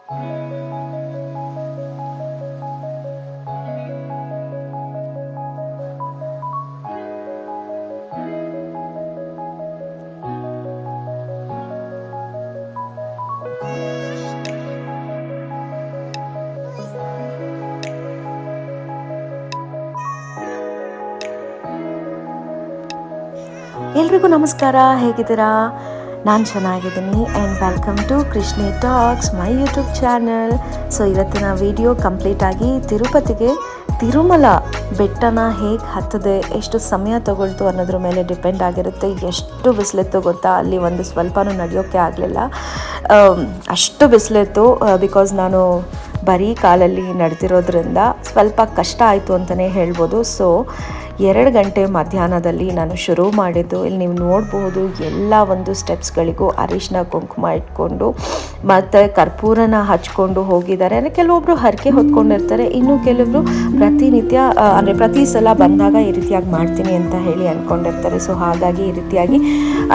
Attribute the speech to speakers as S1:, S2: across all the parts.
S1: ಎಲ್ರಿಗೂ ನಮಸ್ಕಾರ, ಹೇಗಿದ್ದೀರಾ? ನಾನು ಚೆನ್ನಾಗಿದ್ದೀನಿ and welcome to Krishni Talks, my YouTube channel. So ಇವತ್ತಿನ ವಿಡಿಯೋ ಕಂಪ್ಲೀಟಾಗಿ ತಿರುಮಲ ಬೆಟ್ಟನ ಹೇಗೆ ಹತ್ತದೆ, ಎಷ್ಟು ಸಮಯ ತಗೊಳ್ತು ಅನ್ನೋದ್ರ ಮೇಲೆ ಡಿಪೆಂಡ್ ಆಗಿರುತ್ತೆ. ಎಷ್ಟು ಬಿಸಿಲಿತ್ತು ಗೊತ್ತಾ, ಅಲ್ಲಿ ಒಂದು ಸ್ವಲ್ಪನೂ ನಡೆಯೋಕ್ಕೆ ಆಗಲಿಲ್ಲ, ಅಷ್ಟು ಬಿಸಿಲಿತ್ತು. ಬಿಕಾಸ್ ನಾನು ಬರೀ ಕಾಲಲ್ಲಿ ನಡೆದಿರೋದ್ರಿಂದ ಸ್ವಲ್ಪ ಕಷ್ಟ ಆಯಿತು ಅಂತಲೇ ಹೇಳ್ಬೋದು. ಸೊ 2 ಗಂಟೆ ಮಧ್ಯಾಹ್ನದಲ್ಲಿ ನಾನು ಶುರು ಮಾಡಿದ್ದು. ಇಲ್ಲಿ ನೀವು ನೋಡ್ಬೋದು ಎಲ್ಲ ಒಂದು ಸ್ಟೆಪ್ಸ್ಗಳಿಗೂ ಅರಿಶಿನ ಕುಂಕುಮ ಇಟ್ಕೊಂಡು ಮತ್ತು ಕರ್ಪೂರನ ಹಚ್ಕೊಂಡು ಹೋಗಿದ್ದಾರೆ. ಅಂದರೆ ಕೆಲವೊಬ್ಬರು ಹರಕೆ ಹೊತ್ಕೊಂಡಿರ್ತಾರೆ, ಇನ್ನು ಕೆಲವರು ಪ್ರತಿನಿತ್ಯ ಅಂದರೆ ಪ್ರತಿ ಸಲ ಬಂದಾಗ ಈ ರೀತಿಯಾಗಿ ಮಾಡ್ತೀನಿ ಅಂತ ಹೇಳಿ ಅಂದ್ಕೊಂಡಿರ್ತಾರೆ. ಸೊ ಹಾಗಾಗಿ ಈ ರೀತಿಯಾಗಿ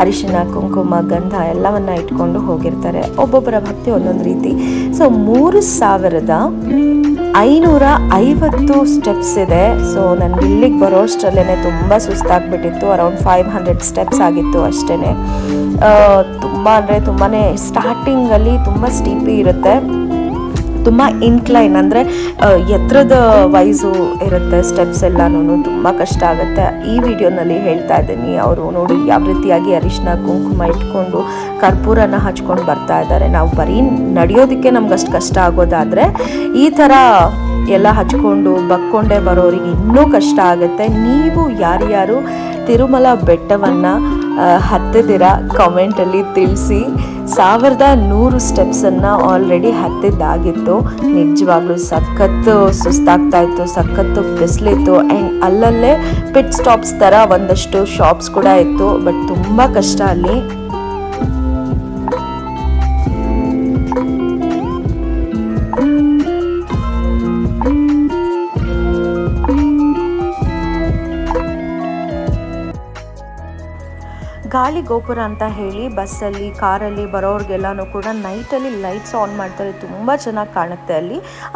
S1: ಅರಿಶಿನ ಕುಂಕುಮ ಗಂಧ ಎಲ್ಲವನ್ನು ಇಟ್ಕೊಂಡು ಹೋಗಿರ್ತಾರೆ. ಒಬ್ಬೊಬ್ಬರ ಭಕ್ತಿ ಒಂದೊಂದು ರೀತಿ. ಸೊ 3550 ಸ್ಟೆಪ್ಸ್ ಇದೆ. ಸೊ ನನಗೆ ಇಲ್ಲಿಗೆ ಬರೋಷ್ಟರಲ್ಲೇ ತುಂಬ ಸುಸ್ತಾಗ್ಬಿಟ್ಟಿತ್ತು. ಅರೌಂಡ್ 500 ಸ್ಟೆಪ್ಸ್ ಆಗಿತ್ತು ಅಷ್ಟೇ. ತುಂಬ ಅಂದರೆ ತುಂಬಾ ಸ್ಟಾರ್ಟಿಂಗಲ್ಲಿ ತುಂಬ ಸ್ಟೀಪಿ ಇರುತ್ತೆ, ತುಂಬ ಇನ್ಕ್ಲೈನ್ ಅಂದರೆ ಎತ್ತರದ ವೈಸು ಇರುತ್ತೆ ಸ್ಟೆಪ್ಸ್ ಎಲ್ಲನೂ, ತುಂಬ ಕಷ್ಟ ಆಗುತ್ತೆ. ಈ ವಿಡಿಯೋನಲ್ಲಿ ಹೇಳ್ತಾ ಇದ್ದೀನಿ. ಅವರು ನೋಡಿ ಯಾವ ರೀತಿಯಾಗಿ ಅರಿಶಿನ ಕುಂಕುಮ ಇಟ್ಕೊಂಡು ಕರ್ಪೂರನ ಹಚ್ಕೊಂಡು ಬರ್ತಾ ಇದ್ದಾರೆ. ನಾವು ಬರೀ ನಡೆಯೋದಕ್ಕೆ ನಮ್ಗೆ ಅಷ್ಟು ಕಷ್ಟ ಆಗೋದಾದರೆ ಈ ಥರ ಎಲ್ಲ ಹಚ್ಕೊಂಡು ಬಕ್ಕೊಂಡೇ ಬರೋರಿಗೆ ಇನ್ನೂ ಕಷ್ಟ ಆಗುತ್ತೆ. ನೀವು ಯಾರ್ಯಾರು ತಿರುಮಲ ಬೆಟ್ಟವನ್ನು ಹತ್ತಿದ್ದೀರಾ ಕಾಮೆಂಟಲ್ಲಿ ತಿಳಿಸಿ. 1100 ಸ್ಟೆಪ್ಸನ್ನು ಆಲ್ರೆಡಿ ಹತ್ತಿದ್ದಾಗಿತ್ತು. ನಿಜವಾಗ್ಲೂ ಸಖತ್ತು ಸುಸ್ತಾಗ್ತಾ ಇತ್ತು, ಸಖತ್ತು ಬಿಸಿಲಿತ್ತು. ಆ್ಯಂಡ್ ಅಲ್ಲಲ್ಲೇ ಪಿಟ್ ಸ್ಟಾಪ್ಸ್ ಥರ ಒಂದಷ್ಟು ಶಾಪ್ಸ್ ಕೂಡ ಇತ್ತು, ಬಟ್ ತುಂಬ ಕಷ್ಟ ಅಲ್ಲಿ. ಗಾಳಿ ಗೋಪುರ ಅಂತ ಹೇಳಿ ಬಸ್ಸಲ್ಲಿ ಕಾರಲ್ಲಿ ಬರೋರಿಗೆಲ್ಲನೂ ಕೂಡ ನೈಟಲ್ಲಿ ಲೈಟ್ಸ್ ಆನ್ ಮಾಡ್ತಾರೆ, ತುಂಬ ಚೆನ್ನಾಗಿ ಕಾಣುತ್ತೆ.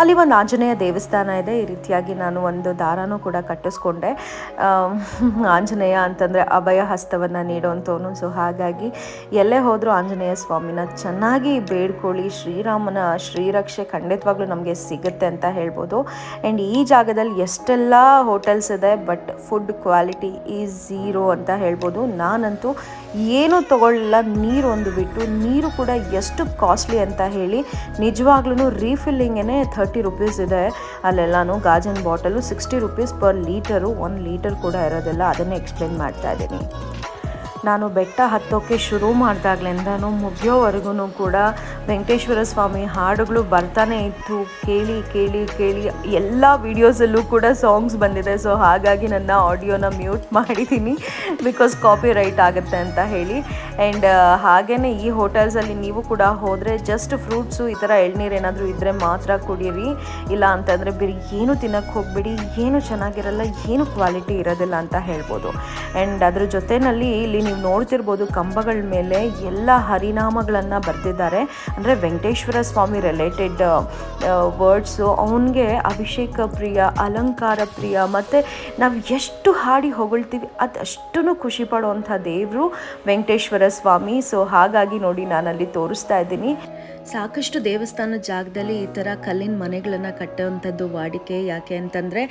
S1: ಅಲ್ಲಿ ಒಂದು ಆಂಜನೇಯ ದೇವಸ್ಥಾನ ಇದೆ. ಈ ರೀತಿಯಾಗಿ ನಾನು ಒಂದು ದಾರನೂ ಕೂಡ ಕಟ್ಟಿಸ್ಕೊಂಡೆ. ಆಂಜನೇಯ ಅಂತಂದರೆ ಅಭಯ ಹಸ್ತವನ್ನು ನೀಡೋವಂಥವನು. ಸೊ ಹಾಗಾಗಿ ಎಲ್ಲೇ ಹೋದರೂ ಆಂಜನೇಯ ಸ್ವಾಮಿನ ಚೆನ್ನಾಗಿ ಬೇಡ್ಕೊಳ್ಳಿ. ಶ್ರೀರಾಮನ ಶ್ರೀರಕ್ಷೆ ಖಂಡಿತವಾಗ್ಲೂ ನಮಗೆ ಸಿಗುತ್ತೆ ಅಂತ ಹೇಳ್ಬೋದು. ಆ್ಯಂಡ್ ಈ ಜಾಗದಲ್ಲಿ ಎಷ್ಟೆಲ್ಲ ಹೋಟೆಲ್ಸ್ ಇದೆ, but food quality is zero ಅಂತ ಹೇಳ್ಬೋದು. ನಾನಂತೂ ಏನೂ ತೊಗೊಳ್ಳಿಲ್ಲ, ನೀರು ಒಂದು ಬಿಟ್ಟು. ನೀರು ಕೂಡ ಎಷ್ಟು ಕಾಸ್ಟ್ಲಿ ಅಂತ ಹೇಳಿ, ನಿಜವಾಗ್ಲೂ ರೀಫಿಲ್ಲಿಂಗೇ 30 ರೂಪೀಸ್ ಇದೆ ಅಲ್ಲೆಲ್ಲನೂ. ಗಾಜಿನ bottle 60 rupees per litre, 1 litre ಕೂಡ ಇರೋದಿಲ್ಲ. ಅದನ್ನೇ ಎಕ್ಸ್ಪ್ಲೇನ್ ಮಾಡ್ತಾ ಇದ್ದೀನಿ. ನಾನು ಬೆಟ್ಟ ಹತ್ತೋಕ್ಕೆ ಶುರು ಮಾಡಿದಾಗ್ಲಿಂದನೂ ಮುಗಿಯೋವರೆಗೂ ಕೂಡ ವೆಂಕಟೇಶ್ವರ ಸ್ವಾಮಿ ಹಾಡುಗಳು ಬರ್ತಾನೆ ಇತ್ತು. ಕೇಳಿ ಕೇಳಿ ಕೇಳಿ ಎಲ್ಲ ವೀಡಿಯೋಸಲ್ಲೂ ಕೂಡ ಸಾಂಗ್ಸ್ ಬಂದಿದೆ. ಸೊ ಹಾಗಾಗಿ ನನ್ನ ಆಡಿಯೋನ ಮ್ಯೂಟ್ ಮಾಡಿದ್ದೀನಿ, ಬಿಕಾಸ್ ಕಾಪಿ ರೈಟ್ ಆಗುತ್ತೆ ಅಂತ ಹೇಳಿ. ಆ್ಯಂಡ್ ಹಾಗೆಯೇ ಈ ಹೋಟೆಲ್ಸಲ್ಲಿ ನೀವು ಕೂಡ ಹೋದರೆ ಜಸ್ಟ್ ಫ್ರೂಟ್ಸು, ಈ ಥರ ಎಳ್ನೀರು ಏನಾದರೂ ಇದ್ದರೆ ಮಾತ್ರ ಕುಡೀರಿ. ಇಲ್ಲ ಅಂತಂದರೆ ಬೇರೆ ಏನು ತಿನ್ನೋಕ್ಕೆ ಹೋಗಬೇಡಿ, ಏನು ಚೆನ್ನಾಗಿರಲ್ಲ, ಏನು ಕ್ವಾಲಿಟಿ ಇರೋದಿಲ್ಲ ಅಂತ ಹೇಳ್ಬೋದು. ಆ್ಯಂಡ್ ಅದ್ರ ಜೊತೆಯಲ್ಲಿ ಇಲ್ಲಿ ನೀವು ನೋಡ್ತಿರ್ಬೋದು ಕಂಬಗಳ ಮೇಲೆ ಎಲ್ಲ ಹರಿನಾಮಗಳನ್ನು ಬರೆದಿದ್ದಾರೆ. ಅಂದರೆ ವೆಂಕಟೇಶ್ವರ ಸ್ವಾಮಿ ರಿಲೇಟೆಡ್ ವರ್ಡ್ಸು. ಅವನಿಗೆ ಅಭಿಷೇಕ ಪ್ರಿಯ, ಅಲಂಕಾರ ಪ್ರಿಯ, ಮತ್ತು ನಾವು ಎಷ್ಟು ಹಾಡಿ ಹೊಗಳ್ತೀವಿ ಅದಷ್ಟು ಖುಷಿ ಪಡುವಂಥ ದೇವರು ವೆಂಕಟೇಶ್ವರ ಸ್ವಾಮಿ. ಸೊ ಹಾಗಾಗಿ ನೋಡಿ ನಾನಲ್ಲಿ ತೋರಿಸ್ತಾ ಇದ್ದೀನಿ. ಸಾಕಷ್ಟು ದೇವಸ್ಥಾನ ಜಾಗದಲ್ಲಿ ಈ ಥರ ಕಲ್ಲಿನ ಮನೆಗಳನ್ನು ಕಟ್ಟುವಂಥದ್ದು ವಾಡಿಕೆ. ಯಾಕೆ ಅಂತಂದರೆ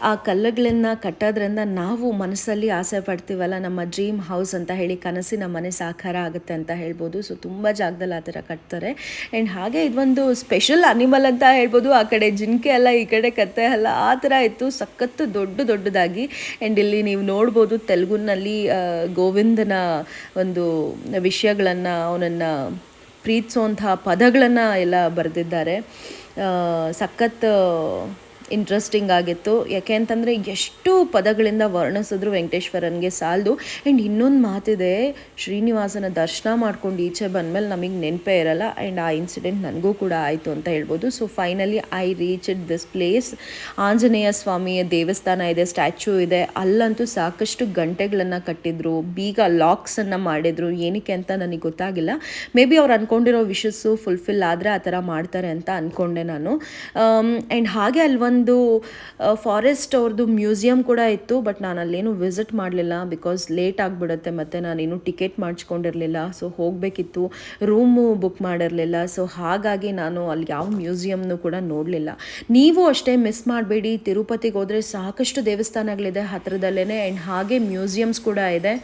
S1: ಆ ಕಲ್ಲುಗಳನ್ನು ಕಟ್ಟೋದ್ರಿಂದ ನಾವು ಮನಸ್ಸಲ್ಲಿ ಆಸೆ ಪಡ್ತೀವಲ್ಲ, ನಮ್ಮ ಡ್ರೀಮ್ ಹೌಸ್ ಅಂತ ಹೇಳಿ, ಕನಸಿನ ಮನೆ ಸಾಕಾರ ಆಗುತ್ತೆ ಅಂತ ಹೇಳ್ಬೋದು. ಸೊ ತುಂಬ ಜಾಗದಲ್ಲಿ ಆ ಥರ ಕಟ್ತಾರೆ. ಆ್ಯಂಡ್ ಹಾಗೆ ಇದೊಂದು ಸ್ಪೆಷಲ್ ಅನಿಮಲ್ ಅಂತ ಹೇಳ್ಬೋದು. ಆ ಕಡೆ ಜಿಂಕೆ ಅಲ್ಲ, ಈ ಕಡೆ ಕತ್ತೆ ಅಲ್ಲ, ಆ ಥರ ಇತ್ತು, ಸಖತ್ತು ದೊಡ್ಡದಾಗಿ. ಆ್ಯಂಡ್ ಇಲ್ಲಿ ನೀವು ನೋಡ್ಬೋದು ತೆಲುಗುನಲ್ಲಿ ಗೋವಿಂದನ ಒಂದು ವಿಷಯಗಳನ್ನು, ಅವನನ್ನು ಪ್ರೀತಿಸುವಂತಹ ಪದಗಳನ್ನು ಎಲ್ಲ ಬರೆದಿದ್ದಾರೆ. ಸಖತ್ ಇಂಟ್ರೆಸ್ಟಿಂಗ್ ಆಗಿತ್ತು. ಯಾಕೆ ಅಂತಂದರೆ ಎಷ್ಟು ಪದಗಳಿಂದ ವರ್ಣಿಸಿದ್ರು ವೆಂಕಟೇಶ್ವರನಿಗೆ ಸಾಲದು. ಆ್ಯಂಡ್ ಇನ್ನೊಂದು ಮಾತಿದೆ, ಶ್ರೀನಿವಾಸನ ದರ್ಶನ ಮಾಡ್ಕೊಂಡು ಈಚೆ ಬಂದಮೇಲೆ ನಮಗೆ ನೆನಪೇ ಇರಲ್ಲ. ಆ್ಯಂಡ್ ಆ ಇನ್ಸಿಡೆಂಟ್ ನನಗೂ ಕೂಡ ಆಯಿತು ಅಂತ ಹೇಳ್ಬೋದು. So finally I reach it this place. Anjaneya ಸ್ವಾಮಿಯ ದೇವಸ್ಥಾನ ಇದೆ, ಸ್ಟ್ಯಾಚ್ಯೂ ಇದೆ. ಅಲ್ಲಂತೂ ಸಾಕಷ್ಟು ಗಂಟೆಗಳನ್ನು ಕಟ್ಟಿದ್ರು, ಬೀಗ ಲಾಕ್ಸನ್ನು ಮಾಡಿದ್ರು. ಏನಕ್ಕೆ ಅಂತ ನನಗೆ ಗೊತ್ತಾಗಿಲ್ಲ. ಮೇ ಬಿ ಅವ್ರು ಅಂದ್ಕೊಂಡಿರೋ ವಿಷಸ್ಸು ಫುಲ್ಫಿಲ್ ಆದರೆ ಆ ಥರ ಮಾಡ್ತಾರೆ ಅಂತ ಅಂದ್ಕೊಂಡೆ ನಾನು. ಆ್ಯಂಡ್ ಹಾಗೆ ಅಲ್ಲೊಂದು ಫಾರೆಸ್ಟ್ ಅವ್ರದ್ದು ಮ್ಯೂಸಿಯಂ ಕೂಡ ಇತ್ತು. ಬಟ್ ನಾನು ಅಲ್ಲೇನು ವಿಸಿಟ್ ಮಾಡಲಿಲ್ಲ, ಬಿಕಾಸ್ ಲೇಟ್ ಆಗಿಬಿಡುತ್ತೆ. ಮತ್ತು ನಾನೇನು ಟಿಕೆಟ್ ಮಾಡಿಸ್ಕೊಂಡಿರಲಿಲ್ಲ. ಸೊ ಹೋಗಬೇಕಿತ್ತು, ರೂಮು ಬುಕ್ ಮಾಡಿರಲಿಲ್ಲ. ಸೊ ಹಾಗಾಗಿ ನಾನು ಅಲ್ಲಿ ಯಾವ ಮ್ಯೂಸಿಯಮ್ನು ಕೂಡ ನೋಡಲಿಲ್ಲ. ನೀವು ಅಷ್ಟೇ ಮಿಸ್ ಮಾಡಬೇಡಿ. ತಿರುಪತಿಗೆ ಹೋದರೆ ಸಾಕಷ್ಟು ದೇವಸ್ಥಾನಗಳಿದೆ ಹತ್ರದಲ್ಲೇ. ಆ್ಯಂಡ್ ಹಾಗೆ ಮ್ಯೂಸಿಯಮ್ಸ್ ಕೂಡ ಇದೆ.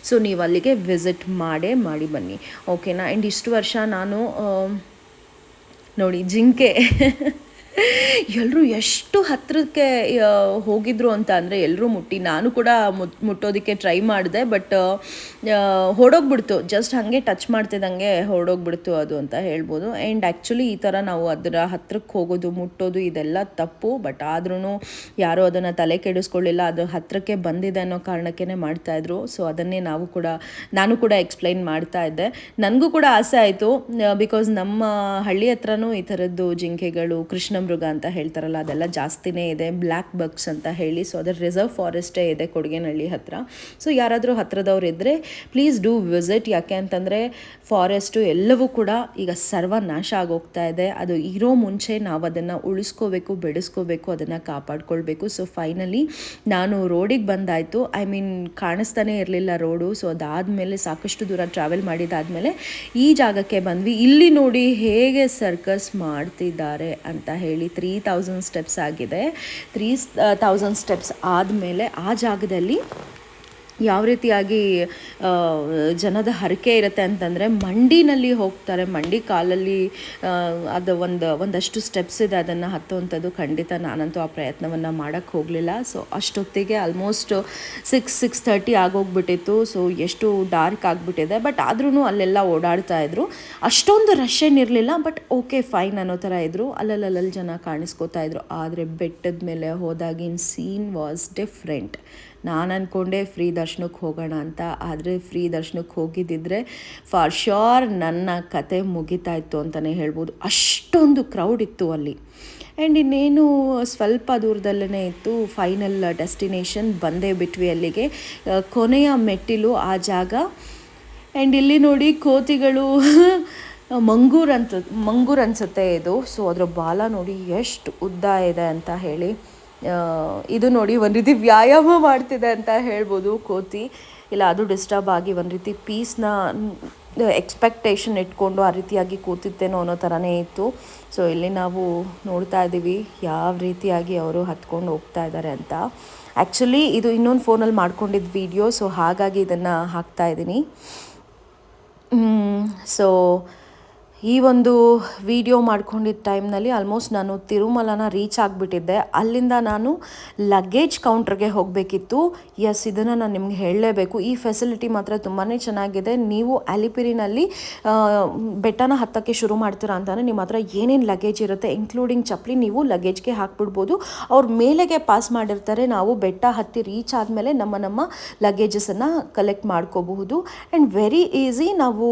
S1: ಸೊ ನೀವು ಅಲ್ಲಿಗೆ ವಿಸಿಟ್ ಮಾಡಿ ಬನ್ನಿ, ಓಕೆನಾ. ಆ್ಯಂಡ್ ಇಷ್ಟು ವರ್ಷ ನಾನು ನೋಡಿ ಜಿಂಕೆ ಎಲ್ಲರೂ ಎಷ್ಟು ಹತ್ತಿರಕ್ಕೆ ಹೋಗಿದ್ರು ಅಂತ ಅಂದರೆ ಎಲ್ಲರೂ ನಾನು ಕೂಡ ಮುಟ್ಟೋದಕ್ಕೆ ಟ್ರೈ ಮಾಡಿದೆ. ಬಟ್ ಹೊಡೋಗ್ಬಿಡ್ತು, ಜಸ್ಟ್ ಹಾಗೆ ಟಚ್ ಮಾಡ್ತಿದ್ದಂಗೆ ಹೊರಡೋಗ್ಬಿಡ್ತು ಅದು ಅಂತ ಹೇಳ್ಬೋದು. ಆ್ಯಂಡ್ ಆ್ಯಕ್ಚುಲಿ ಈ ಥರ ನಾವು ಅದರ ಹತ್ರಕ್ಕೆ ಹೋಗೋದು, ಮುಟ್ಟೋದು ಇದೆಲ್ಲ ತಪ್ಪು. ಬಟ್ ಆದ್ರೂ ಯಾರೂ ಅದನ್ನು ತಲೆ ಕೆಡಿಸ್ಕೊಳ್ಳಿಲ್ಲ. ಅದು ಹತ್ತಿರಕ್ಕೆ ಬಂದಿದೆ ಅನ್ನೋ ಕಾರಣಕ್ಕೇ ಮಾಡ್ತಾಯಿದ್ರು. ಸೊ ಅದನ್ನೇ ನಾನು ಕೂಡ ಎಕ್ಸ್ಪ್ಲೈನ್ ಮಾಡ್ತಾ ಇದ್ದೆ. ನನಗೂ ಕೂಡ ಆಸೆ ಆಯಿತು, ಬಿಕಾಸ್ ನಮ್ಮ ಹಳ್ಳಿ ಹತ್ರನೂ ಈ ಥರದ್ದು ಜಿಂಕೆಗಳು, ಕೃಷ್ಣ ಮೃಗ ಅಂತ ಹೇಳ್ತಾರಲ್ಲ, ಅದೆಲ್ಲ ಜಾಸ್ತಿನೇ ಇದೆ, ಬ್ಲ್ಯಾಕ್ ಬಗ್ಸ್ ಅಂತ ಹೇಳಿ. ಸೊ ಅದರ ರಿಸರ್ವ್ ಫಾರೆಸ್ಟೇ ಇದೆ ಕೊಡಗೇನಹಳ್ಳಿ ಹತ್ರ. ಸೊ ಯಾರಾದರೂ ಹತ್ರದವ್ರು ಇದ್ದರೆ ಪ್ಲೀಸ್ ಡೂ ವಿಸಿಟ್. ಯಾಕೆ ಅಂತಂದರೆ ಫಾರೆಸ್ಟು ಎಲ್ಲವೂ ಕೂಡ ಈಗ ಸರ್ವನಾಶ ಆಗೋಗ್ತಾ ಇದೆ. ಅದು ಇರೋ ಮುಂಚೆ ನಾವು ಅದನ್ನು ಉಳಿಸ್ಕೋಬೇಕು, ಬೆಳೆಸ್ಕೋಬೇಕು, ಅದನ್ನು ಕಾಪಾಡ್ಕೊಳ್ಬೇಕು. ಸೊ ಫೈನಲಿ ನಾನು ರೋಡಿಗೆ ಬಂದಾಯಿತು. ಕಾಣಿಸ್ತಾನೆ ಇರಲಿಲ್ಲ ರೋಡು. ಸೊ ಅದಾದಮೇಲೆ ಸಾಕಷ್ಟು ದೂರ ಟ್ರಾವೆಲ್ ಮಾಡಿದಾದಮೇಲೆ ಈ ಜಾಗಕ್ಕೆ ಬಂದ್ವಿ. ಇಲ್ಲಿ ನೋಡಿ ಹೇಗೆ ಸರ್ಕಸ್ ಮಾಡ್ತಿದ್ದಾರೆ ಅಂತ ಹೇಳಿ. 3000 ಸ್ಟೆಪ್ಸ್ ಆಗಿದೆ. 3000 ಸ್ಟೆಪ್ಸ್ ಆದಮೇಲೆ ಆ ಜಾಗದಲ್ಲಿ ಯಾವ ರೀತಿಯಾಗಿ ಜನದ ಹರಕೆ ಇರುತ್ತೆ ಅಂತಂದರೆ ಮಂಡಿನಲ್ಲಿ ಹೋಗ್ತಾರೆ. ಮಂಡಿ ಕಾಲಲ್ಲಿ ಅದು ಒಂದಷ್ಟು ಸ್ಟೆಪ್ಸ್ ಇದೆ, ಅದನ್ನು ಹತ್ತುವಂಥದ್ದು. ಖಂಡಿತ ನಾನಂತೂ ಆ ಪ್ರಯತ್ನವನ್ನು ಮಾಡೋಕ್ಕೆ ಹೋಗಲಿಲ್ಲ. ಸೊ ಅಷ್ಟೊತ್ತಿಗೆ ಆಲ್ಮೋಸ್ಟ್ 6:30 ಆಗೋಗ್ಬಿಟ್ಟಿತ್ತು. ಸೊ ಎಷ್ಟು ಡಾರ್ಕ್ ಆಗಿಬಿಟ್ಟಿದೆ. ಬಟ್ ಆದ್ರೂ ಅಲ್ಲೆಲ್ಲ ಓಡಾಡ್ತಾಯಿದ್ರು. ಅಷ್ಟೊಂದು ರಶ್ ಏನಿರಲಿಲ್ಲ. ಬಟ್ ಓಕೆ ಫೈನ್ ಅನ್ನೋ ಥರ ಇದ್ದರು. ಅಲ್ಲಲ್ಲಿ ಜನ ಕಾಣಿಸ್ಕೋತಾ ಇದ್ರು. ಆದರೆ ಬೆಟ್ಟದ ಮೇಲೆ ಹೋದಾಗಿನ ಸೀನ್ ವಾಸ್ ಡಿಫ್ರೆಂಟ್. ನಾನು ಅಂದ್ಕೊಂಡೆ ಫ್ರೀ ದರ್ಶನಕ್ಕೆ ಹೋಗೋಣ ಅಂತ. ಆದರೆ ಫ್ರೀ ದರ್ಶನಕ್ಕೆ ಹೋಗಿದ್ದಿದ್ರೆ ಫಾರ್ ಶ್ಯೋರ್ ನನ್ನ ಕತೆ ಮುಗಿತಾ ಇತ್ತು ಅಂತಲೇ ಹೇಳ್ಬೋದು. ಅಷ್ಟೊಂದು ಕ್ರೌಡ್ ಇತ್ತು ಅಲ್ಲಿ. ಆ್ಯಂಡ್ ಇನ್ನೇನು ಸ್ವಲ್ಪ ದೂರದಲ್ಲೇ ಇತ್ತು ಫೈನಲ್ ಡೆಸ್ಟಿನೇಷನ್. ಬಂದೇ ಬಿಟ್ವಿ ಅಲ್ಲಿಗೆ. ಕೊನೆಯ ಮೆಟ್ಟಿಲು ಆ ಜಾಗ. ಆ್ಯಂಡ್ ಇಲ್ಲಿ ನೋಡಿ ಕೋತಿಗಳು ಮಂಗೂರ್ ಅನ್ಸುತ್ತೆ ಇದು. ಸೊ ಅದರ ಬಾಲ ನೋಡಿ ಎಷ್ಟು ಉದ್ದ ಇದೆ ಅಂತ ಹೇಳಿ. ಇದು ನೋಡಿ ಒಂದು ರೀತಿ ವ್ಯಾಯಾಮ ಮಾಡ್ತಿದೆ ಅಂತ ಹೇಳ್ಬೋದು ಕೋತಿ. ಇಲ್ಲ ಅದು ಡಿಸ್ಟರ್ಬ್ ಆಗಿ ಒಂದು ರೀತಿ ಪೀಸ್ನ ಎಕ್ಸ್ಪೆಕ್ಟೇಷನ್ ಇಟ್ಕೊಂಡು ಆ ರೀತಿಯಾಗಿ ಕೂತಿತ್ತೇನೋ ಅನ್ನೋ ಥರನೇ ಇತ್ತು. ಸೊ ಇಲ್ಲಿ ನಾವು ನೋಡ್ತಾ ಇದ್ದೀವಿ ಯಾವ ರೀತಿಯಾಗಿ ಅವರು ಹತ್ಕೊಂಡು ಹೋಗ್ತಾ ಇದ್ದಾರೆ ಅಂತ. ಆ್ಯಕ್ಚುಲಿ ಇದು ಇನ್ನೊಂದು ಫೋನಲ್ಲಿ ಮಾಡ್ಕೊಂಡಿದ್ದ ವಿಡಿಯೋ. ಸೊ ಹಾಗಾಗಿ ಇದನ್ನು ಹಾಕ್ತಾಯಿದ್ದೀನಿ. ಸೊ ಈ ಒಂದು ವಿಡಿಯೋ ಮಾಡ್ಕೊಂಡಿದ್ದ ಟೈಮ್ನಲ್ಲಿ ಆಲ್ಮೋಸ್ಟ್ ನಾನು ತಿರುಮಲನ ರೀಚ್ ಆಗಿಬಿಟ್ಟಿದ್ದೆ. ಅಲ್ಲಿಂದ ನಾನು ಲಗೇಜ್ ಕೌಂಟ್ರಿಗೆ ಹೋಗಬೇಕಿತ್ತು. ಎಸ್, ಇದನ್ನು ನಾನು ನಿಮ್ಗೆ ಹೇಳಲೇಬೇಕು. ಈ ಫೆಸಿಲಿಟಿ ಮಾತ್ರ ತುಂಬಾ ಚೆನ್ನಾಗಿದೆ. ನೀವು ಅಲಿಪಿರಿನಲ್ಲಿ ಬೆಟ್ಟನ ಹತ್ತಕ್ಕೆ ಶುರು ಮಾಡ್ತೀರಾ ಅಂತಂದರೆ ನಿಮ್ಮ ಹತ್ರ ಏನೇನು ಲಗೇಜ್ ಇರುತ್ತೆ ಇನ್ಕ್ಲೂಡಿಂಗ್ ಚಪ್ಪಲಿ ನೀವು ಲಗೇಜ್ಗೆ ಹಾಕ್ಬಿಡ್ಬೋದು. ಅವ್ರ ಮೇಲೆಗೆ ಪಾಸ್ ಮಾಡಿರ್ತಾರೆ. ನಾವು ಬೆಟ್ಟ ಹತ್ತಿ ರೀಚ್ ಆದಮೇಲೆ ನಮ್ಮ ಲಗೇಜಸನ್ನು ಕಲೆಕ್ಟ್ ಮಾಡ್ಕೋಬಹುದು. And very easy. ನಾವು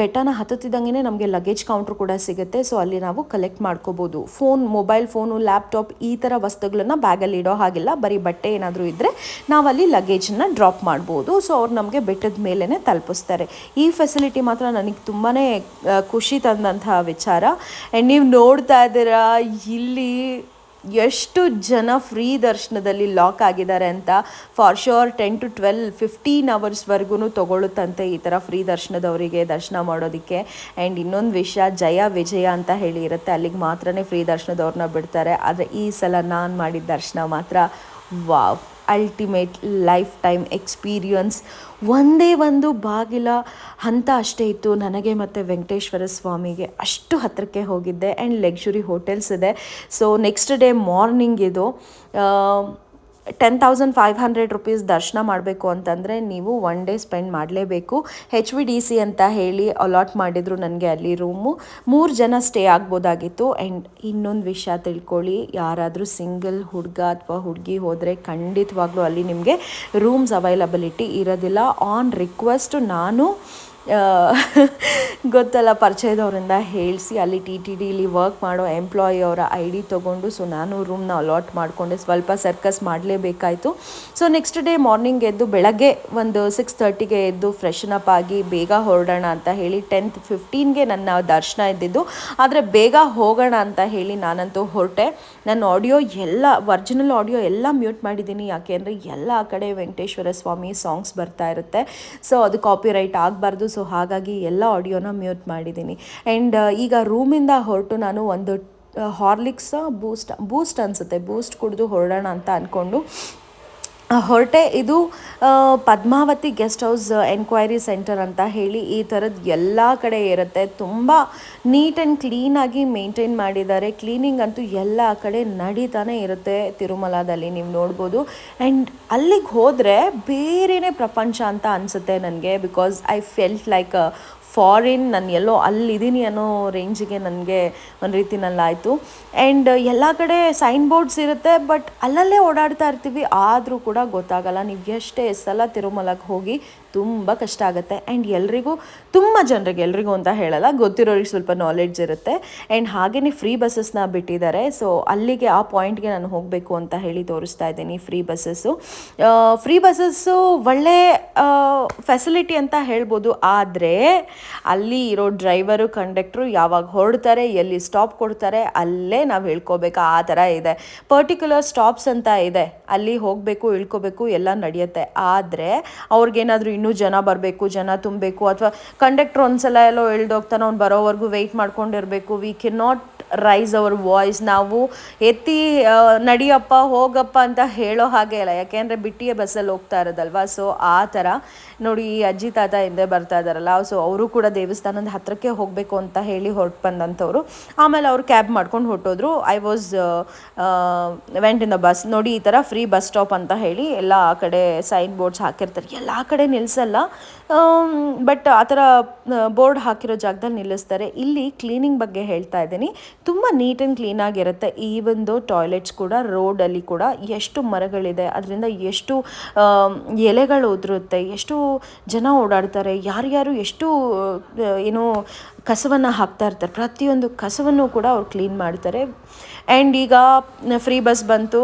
S1: ಬೆಟ್ಟನ ಹತ್ತುತ್ತಿದ್ದಂಗೆ ನಮಗೆ ಲಗೇಜ್ ಕೌಂಟರ್ ಕೂಡ ಸಿಗುತ್ತೆ. ಸೊ ಅಲ್ಲಿ ನಾವು ಕಲೆಕ್ಟ್ ಮಾಡ್ಕೋಬೋದು. ಮೊಬೈಲ್ ಫೋನು, ಲ್ಯಾಪ್ಟಾಪ್ ಈ ಥರ ವಸ್ತುಗಳನ್ನು ಬ್ಯಾಗಲ್ಲಿ ಇಡೋ ಹಾಗಿಲ್ಲ. ಬರೀ ಬಟ್ಟೆ ಏನಾದರೂ ಇದ್ದರೆ ನಾವಲ್ಲಿ ಲಗೇಜನ್ನು ಡ್ರಾಪ್ ಮಾಡ್ಬೋದು. ಸೊ ಅವ್ರು ನಮಗೆ ಬೆಟ್ಟದ ಮೇಲೇ ತಲುಪಿಸ್ತಾರೆ. ಈ ಫೆಸಿಲಿಟಿ ಮಾತ್ರ ನನಗೆ ತುಂಬಾ ಖುಷಿ ತಂದಂತಹ ವಿಚಾರ. ಆ್ಯಂಡ್ ನೀವು ನೋಡ್ತಾ ಇದ್ದೀರಾ ಇಲ್ಲಿ ಎಷ್ಟು ಜನ ಫ್ರೀ ದರ್ಶನದಲ್ಲಿ ಲಾಕ್ ಆಗಿದ್ದಾರೆ ಅಂತ. ಫಾರ್ ಶ್ಯೂರ್ 10 to 12, 15 ಅವರ್ಸ್ವರೆಗೂ ತೊಗೊಳುತ್ತಂತೆ ಈ ಥರ ಫ್ರೀ ದರ್ಶನದವರಿಗೆ ದರ್ಶನ ಮಾಡೋದಕ್ಕೆ. ಆ್ಯಂಡ್ ಇನ್ನೊಂದು ವಿಷಯ, ಜಯ ವಿಜಯ ಅಂತ ಹೇಳಿ ಇರುತ್ತೆ, ಅಲ್ಲಿಗೆ ಮಾತ್ರನೇ ಫ್ರೀ ದರ್ಶನದವ್ರನ್ನ ಬಿಡ್ತಾರೆ. ಆದರೆ ಈ ಸಲ ನಾನು ಮಾಡಿದ ದರ್ಶನ ಮಾತ್ರ wow, ultimate life time experience. ಒಂದೇ ಒಂದು ಬಾಗಿಲ ಹಂತ ಅಷ್ಟೇ ಇತ್ತು ನನಗೆ ಮತ್ತು ವೆಂಕಟೇಶ್ವರ ಸ್ವಾಮಿಗೆ. ಅಷ್ಟು ಹತ್ತಿರಕ್ಕೆ ಹೋಗಿದ್ದೆ. ಆ್ಯಂಡ್ ಲಕ್ಸುರಿ ಹೋಟೆಲ್ಸ್ ಇದೆ. ಸೊ ನೆಕ್ಸ್ಟ್ ಡೇ ಮಾರ್ನಿಂಗ್ ಇದು ₹10,500 ದರ್ಶನ ಮಾಡಬೇಕು ಅಂತಂದರೆ ನೀವು 1 ಡೇ ಸ್ಪೆಂಡ್ ಮಾಡಲೇಬೇಕು. HVDC ಅಂತ ಹೇಳಿ ಅಲಾಟ್ ಮಾಡಿದರು ನನಗೆ ಅಲ್ಲಿ ರೂಮು. 3 ಜನ ಸ್ಟೇ ಆಗ್ಬೋದಾಗಿತ್ತು. ಆ್ಯಂಡ್ ಇನ್ನೊಂದು ವಿಷಯ ತಿಳ್ಕೊಳ್ಳಿ, ಯಾರಾದರೂ ಸಿಂಗಲ್ ಹುಡುಗ ಅಥವಾ ಹುಡುಗಿ ಹೋದರೆ ಖಂಡಿತವಾಗ್ಲೂ ಅಲ್ಲಿ ನಿಮಗೆ ರೂಮ್ಸ್ ಅವೈಲಬಿಲಿಟಿ ಇರೋದಿಲ್ಲ. ಆನ್ ರಿಕ್ವೆಸ್ಟ್ ನಾನು ಗೊತ್ತಲ್ಲ ಪರಿಚಯದವರಿಂದ ಹೇಳಿಸಿ ಅಲ್ಲಿ TTDಲಿ ವರ್ಕ್ ಮಾಡೋ ಎಂಪ್ಲಾಯಿ ಅವರ ID ತೊಗೊಂಡು ಸೊ ನಾನು ರೂಮ್ನ ಅಲಾಟ್ ಮಾಡಿಕೊಂಡೆ. ಸ್ವಲ್ಪ ಸರ್ಕಸ್ ಮಾಡಲೇಬೇಕಾಯಿತು. ಸೊ ನೆಕ್ಸ್ಟ್ ಡೇ ಮಾರ್ನಿಂಗ್ ಎದ್ದು ಬೆಳಗ್ಗೆ ಒಂದು 6:30ಗೆ ಎದ್ದು ಫ್ರೆಶನ್ ಅಪ್ ಆಗಿ ಬೇಗ ಹೊರಡೋಣ ಅಂತ ಹೇಳಿ 10:15ಗೆ ನನ್ನ ದರ್ಶನ ಇದ್ದಿದ್ದು. ಆದರೆ ಬೇಗ ಹೋಗೋಣ ಅಂತ ಹೇಳಿ ನಾನಂತೂ ಹೊರಟೆ. ನನ್ನ ಆಡಿಯೋ ಎಲ್ಲ ಒರಿಜಿನಲ್ ಆಡಿಯೋ ಎಲ್ಲ ಮ್ಯೂಟ್ ಮಾಡಿದ್ದೀನಿ. ಯಾಕೆ ಅಂದರೆ ಎಲ್ಲ ಆ ಕಡೆ ವೆಂಕಟೇಶ್ವರ ಸ್ವಾಮಿ ಸಾಂಗ್ಸ್ ಬರ್ತಾ ಇರುತ್ತೆ. ಸೊ ಅದು ಕಾಪಿರೈಟ್ ಆಗಬಾರ್ದು. ಸೊ ಹಾಗಾಗಿ ಎಲ್ಲ ಆಡಿಯೋನ ಮ್ಯೂಟ್ ಮಾಡಿದ್ದೀನಿ. ಆ್ಯಂಡ್ ಈಗ ರೂಮಿಂದ ಹೊರಟು ನಾನು ಒಂದು ಹಾರ್ಲಿಕ್ಸ್ ಬೂಸ್ಟ್ ಅನಿಸುತ್ತೆ ಬೂಸ್ಟ್ ಕುಡಿದು ಹೊರಡೋಣ ಅಂತ ಅಂದ್ಕೊಂಡು ಹೊರಟೆ. ಇದು Padmavati guest house enquiry centre ಅಂತ ಹೇಳಿ ಈ ಥರದ್ದು ಎಲ್ಲ ಕಡೆ ಇರುತ್ತೆ. ತುಂಬ ನೀಟ್ ಆ್ಯಂಡ್ ಕ್ಲೀನಾಗಿ ಮೇಂಟೈನ್ ಮಾಡಿದ್ದಾರೆ. ಕ್ಲೀನಿಂಗ್ ಅಂತೂ ಎಲ್ಲ ಕಡೆ ನಡೀತಾನೆ ಇರುತ್ತೆ ತಿರುಮಲದಲ್ಲಿ, ನೀವು ನೋಡ್ಬೋದು. ಆ್ಯಂಡ್ ಅಲ್ಲಿಗೆ ಹೋದರೆ ಬೇರೆಯೇ ಪ್ರಪಂಚ ಅಂತ ಅನಿಸುತ್ತೆ ನನಗೆ. Because I felt like foreign, ನಾನು ಎಲ್ಲೋ ಅಲ್ಲಿದ್ದೀನಿ ಅನ್ನೋ ರೇಂಜಿಗೆ ನನಗೆ ಒಂದು ರೀತಿನಲ್ಲಾಯಿತು. ಆ್ಯಂಡ್ ಎಲ್ಲ ಕಡೆ ಸೈನ್ ಬೋರ್ಡ್ಸ್ ಇರುತ್ತೆ, ಬಟ್ ಅಲ್ಲಲ್ಲೇ ಓಡಾಡ್ತಾ ಇರ್ತೀವಿ, ಆದರೂ ಕೂಡ ಗೊತ್ತಾಗಲ್ಲ. ನೀವು ಎಷ್ಟೇ ಸಲ ತಿರುಮಲಕ್ಕೆ ಹೋಗಿ ತುಂಬ ಕಷ್ಟ ಆಗುತ್ತೆ. ಆ್ಯಂಡ್ ಎಲ್ರಿಗೂ ತುಂಬ ಜನರಿಗೆ, ಎಲ್ರಿಗೂ ಅಂತ ಹೇಳಲ್ಲ, ಗೊತ್ತಿರೋರಿಗೆ ಸ್ವಲ್ಪ ನಾಲೆಡ್ಜ್ ಇರುತ್ತೆ. ಆ್ಯಂಡ್ ಹಾಗೆಯೇ ಫ್ರೀ ಬಸ್ಸಸ್ನ ಬಿಟ್ಟಿದ್ದಾರೆ. ಸೊ ಅಲ್ಲಿಗೆ ಆ ಪಾಯಿಂಟ್ಗೆ ನಾನು ಹೋಗಬೇಕು ಅಂತ ಹೇಳಿ ತೋರಿಸ್ತಾ ಇದ್ದೀನಿ. ಫ್ರೀ ಬಸ್ಸಸ್ಸು ಒಳ್ಳೆ ಫೆಸಿಲಿಟಿ ಅಂತ ಹೇಳ್ಬೋದು. ಆದರೆ ಅಲ್ಲಿ ಇರೋ ಡ್ರೈವರು ಕಂಡಕ್ಟ್ರು ಯಾವಾಗ ಹೊರಡ್ತಾರೆ, ಎಲ್ಲಿ ಸ್ಟಾಪ್ ಕೊಡ್ತಾರೆ ಅಲ್ಲೇ ನಾವು ಹೇಳ್ಕೋಬೇಕು, ಆ ಥರ ಇದೆ. ಪರ್ಟಿಕ್ಯುಲರ್ ಸ್ಟಾಪ್ಸ್ ಅಂತ ಇದೆ, ಅಲ್ಲಿ ಹೋಗಬೇಕು, ಇಳ್ಕೋಬೇಕು, ಎಲ್ಲ ನಡೆಯುತ್ತೆ. ಆದರೆ ಅವ್ರಿಗೇನಾದರೂ ಇನ್ನೂ ಜನ ಬರಬೇಕು, ಜನ ತುಂಬಬೇಕು, ಅಥವಾ ಕಂಡಕ್ಟ್ರ್ ಒಂದ್ಸಲ ಎಲ್ಲೋ ಇಳ್ದೋಗ್ತಾನೆ, ಅವ್ನು ಬರೋವರೆಗೂ ವೆಯ್ಟ್ ಮಾಡ್ಕೊಂಡಿರಬೇಕು. We can not raise our voice. ನಾವು ಎತ್ತಿ ನಡಿಯಪ್ಪ ಹೋಗಪ್ಪ ಅಂತ ಹೇಳೋ ಹಾಗೆ ಇಲ್ಲ, ಯಾಕೆಂದರೆ ಬಿಟ್ಟಿಯೇ ಬಸ್ಸಲ್ಲಿ ಹೋಗ್ತಾ ಇರೋದಲ್ವ. ಸೊ ಆ ಥರ ನೋಡಿ, ಈ ಅಜ್ಜಿ ತಾತ ಹಿಂದೆ ಬರ್ತಾ ಇದ್ದಾರಲ್ಲ, ಸೊ ಅವರು ಕೂಡ ದೇವಸ್ಥಾನದ ಹತ್ತಿರಕ್ಕೆ ಹೋಗಬೇಕು ಅಂತ ಹೇಳಿ ಹೊರಟು ಬಂದಂಥವ್ರು. ಆಮೇಲೆ ಅವರು ಕ್ಯಾಬ್ ಮಾಡ್ಕೊಂಡು ಹೊರಟೋದ್ರು. I was went in the bus. ನೋಡಿ, ಈ ಥರ ಫ್ರೀ ಬಸ್ ಸ್ಟಾಪ್ ಅಂತ ಹೇಳಿ ಎಲ್ಲ ಆ ಕಡೆ ಸೈನ್ ಬೋರ್ಡ್ಸ್ ಹಾಕಿರ್ತಾರೆ. ಎಲ್ಲ ಕಡೆ ನಿಲ್ಲಿಸಲ್ಲ, ಬಟ್ ಆ ಥರ ಬೋರ್ಡ್ ಹಾಕಿರೋ ಜಾಗದಲ್ಲಿ ನಿಲ್ಲಿಸ್ತಾರೆ. ಇಲ್ಲಿ ಕ್ಲೀನಿಂಗ್ ಬಗ್ಗೆ ಹೇಳ್ತಾ ಇದ್ದೀನಿ, ತುಂಬ ನೀಟ್ ಆ್ಯಂಡ್ ಕ್ಲೀನಾಗಿರುತ್ತೆ. ಈವೊಂದು ಟಾಯ್ಲೆಟ್ಸ್ ಕೂಡ ರೋಡಲ್ಲಿ ಕೂಡ ಎಷ್ಟು ಮರಗಳಿದೆ, ಅದರಿಂದ ಎಷ್ಟು ಎಲೆಗಳು ಉದುರುತ್ತೆ, ಎಷ್ಟು ಜನ ಓಡಾಡ್ತಾರೆ, ಯಾರ್ಯಾರು ಎಷ್ಟು ಏನು ಕಸವನ್ನು ಹಾಕ್ತಾ ಇರ್ತಾರೆ, ಪ್ರತಿಯೊಂದು ಕಸವನ್ನು ಕೂಡ ಅವ್ರು ಕ್ಲೀನ್ ಮಾಡ್ತಾರೆ. ಆ್ಯಂಡ್ ಈಗ ಫ್ರೀ ಬಸ್ ಬಂತು,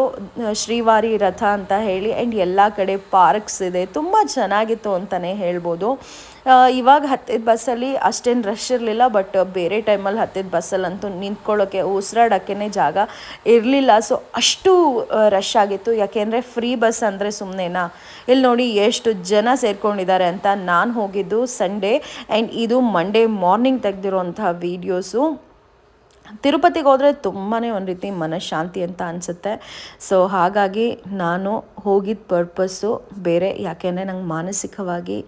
S1: ಶ್ರೀವಾರಿ ರಥ ಅಂತ ಹೇಳಿ. ಆ್ಯಂಡ್ ಎಲ್ಲ ಕಡೆ ಪಾರ್ಕ್ಸ್ ಇದೆ, ತುಂಬ ಚೆನ್ನಾಗಿತ್ತು ಅಂತಲೇ ಹೇಳ್ಬೋದು. ಇವಾಗ ಹತ್ತಿದ ಬಸ್ಸಲ್ಲಿ ಅಷ್ಟೇನು ರಶ್ ಇರಲಿಲ್ಲ, ಬಟ್ ಬೇರೆ ಟೈಮಲ್ಲಿ ಹತ್ತಿದ ಬಸ್ಸಲ್ಲಂತೂ ನಿಂತ್ಕೊಳ್ಳೋಕ್ಕೆ ಉಸಿರಾಡೋಕ್ಕೆ ಜಾಗ ಇರಲಿಲ್ಲ. ಸೊ ಅಷ್ಟು ರಶ್ ಆಗಿತ್ತು. ಯಾಕೆಂದರೆ ಫ್ರೀ ಬಸ್ ಅಂದರೆ ಸುಮ್ಮನೆನಾ, ಇಲ್ಲಿ ನೋಡಿ ಎಷ್ಟು ಜನ ಸೇರ್ಕೊಂಡಿದ್ದಾರೆ ಅಂತ. ನಾನು ಹೋಗಿದ್ದು ಸಂಡೇ, ಆ್ಯಂಡ್ ಇದು ಮಂಡೇ ಮಾರ್ನಿಂಗ್ ತೆಗೆದಿರೋಂಥ ವೀಡಿಯೋಸು. ತಿರುಪತಿಗೆ ಹೋದರೆ ತುಂಬಾ ಒಂದು ರೀತಿ ಮನಃಶಾಂತಿ ಅಂತ ಅನಿಸುತ್ತೆ. ಸೊ ಹಾಗಾಗಿ ನಾನು ಹೋಗಿದ್ದ ಪರ್ಪಸ್ಸು ಬೇರೆ, ಯಾಕೆಂದರೆ ನಂಗೆ ಮಾನಸಿಕವಾಗಿ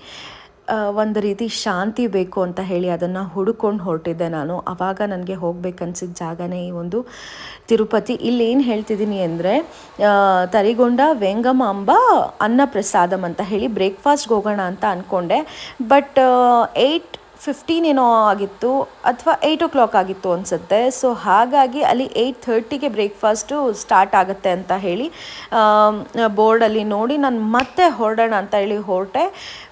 S1: ಒಂದು ರೀತಿ ಶಾಂತಿ ಬೇಕು ಅಂತ ಹೇಳಿ ಅದನ್ನು ಹುಡುಕೊಂಡು ಹೊರಟಿದ್ದೆ ನಾನು. ಆವಾಗ ನನಗೆ ಹೋಗ್ಬೇಕನ್ಸಿದ ಜಾಗನೇ ಈ ಒಂದು ತಿರುಪತಿ. ಇಲ್ಲೇನು ಹೇಳ್ತಿದ್ದೀನಿ ಅಂದರೆ, ತರಿಗೊಂಡ ವೆಂಗಮಾಂಬ ಅನ್ನಪ್ರಸಾದಂ ಅಂತ ಹೇಳಿ ಬ್ರೇಕ್ಫಾಸ್ಟ್ಗೆ ಹೋಗೋಣ ಅಂತ ಅಂದ್ಕೊಂಡೆ. ಬಟ್ 8:15 ಏನೋ ಆಗಿತ್ತು, ಅಥವಾ 8 o'clock ಆಗಿತ್ತು ಅನಿಸುತ್ತೆ. ಸೊ ಹಾಗಾಗಿ ಅಲ್ಲಿ 8:30ಗೆ ಬ್ರೇಕ್ಫಾಸ್ಟು ಸ್ಟಾರ್ಟ್ ಆಗುತ್ತೆ ಅಂತ ಹೇಳಿ ಬೋರ್ಡಲ್ಲಿ ನೋಡಿ ನಾನು ಮತ್ತೆ ಹೊರಡೋಣ ಅಂತ ಹೇಳಿ ಹೊರಟೆ.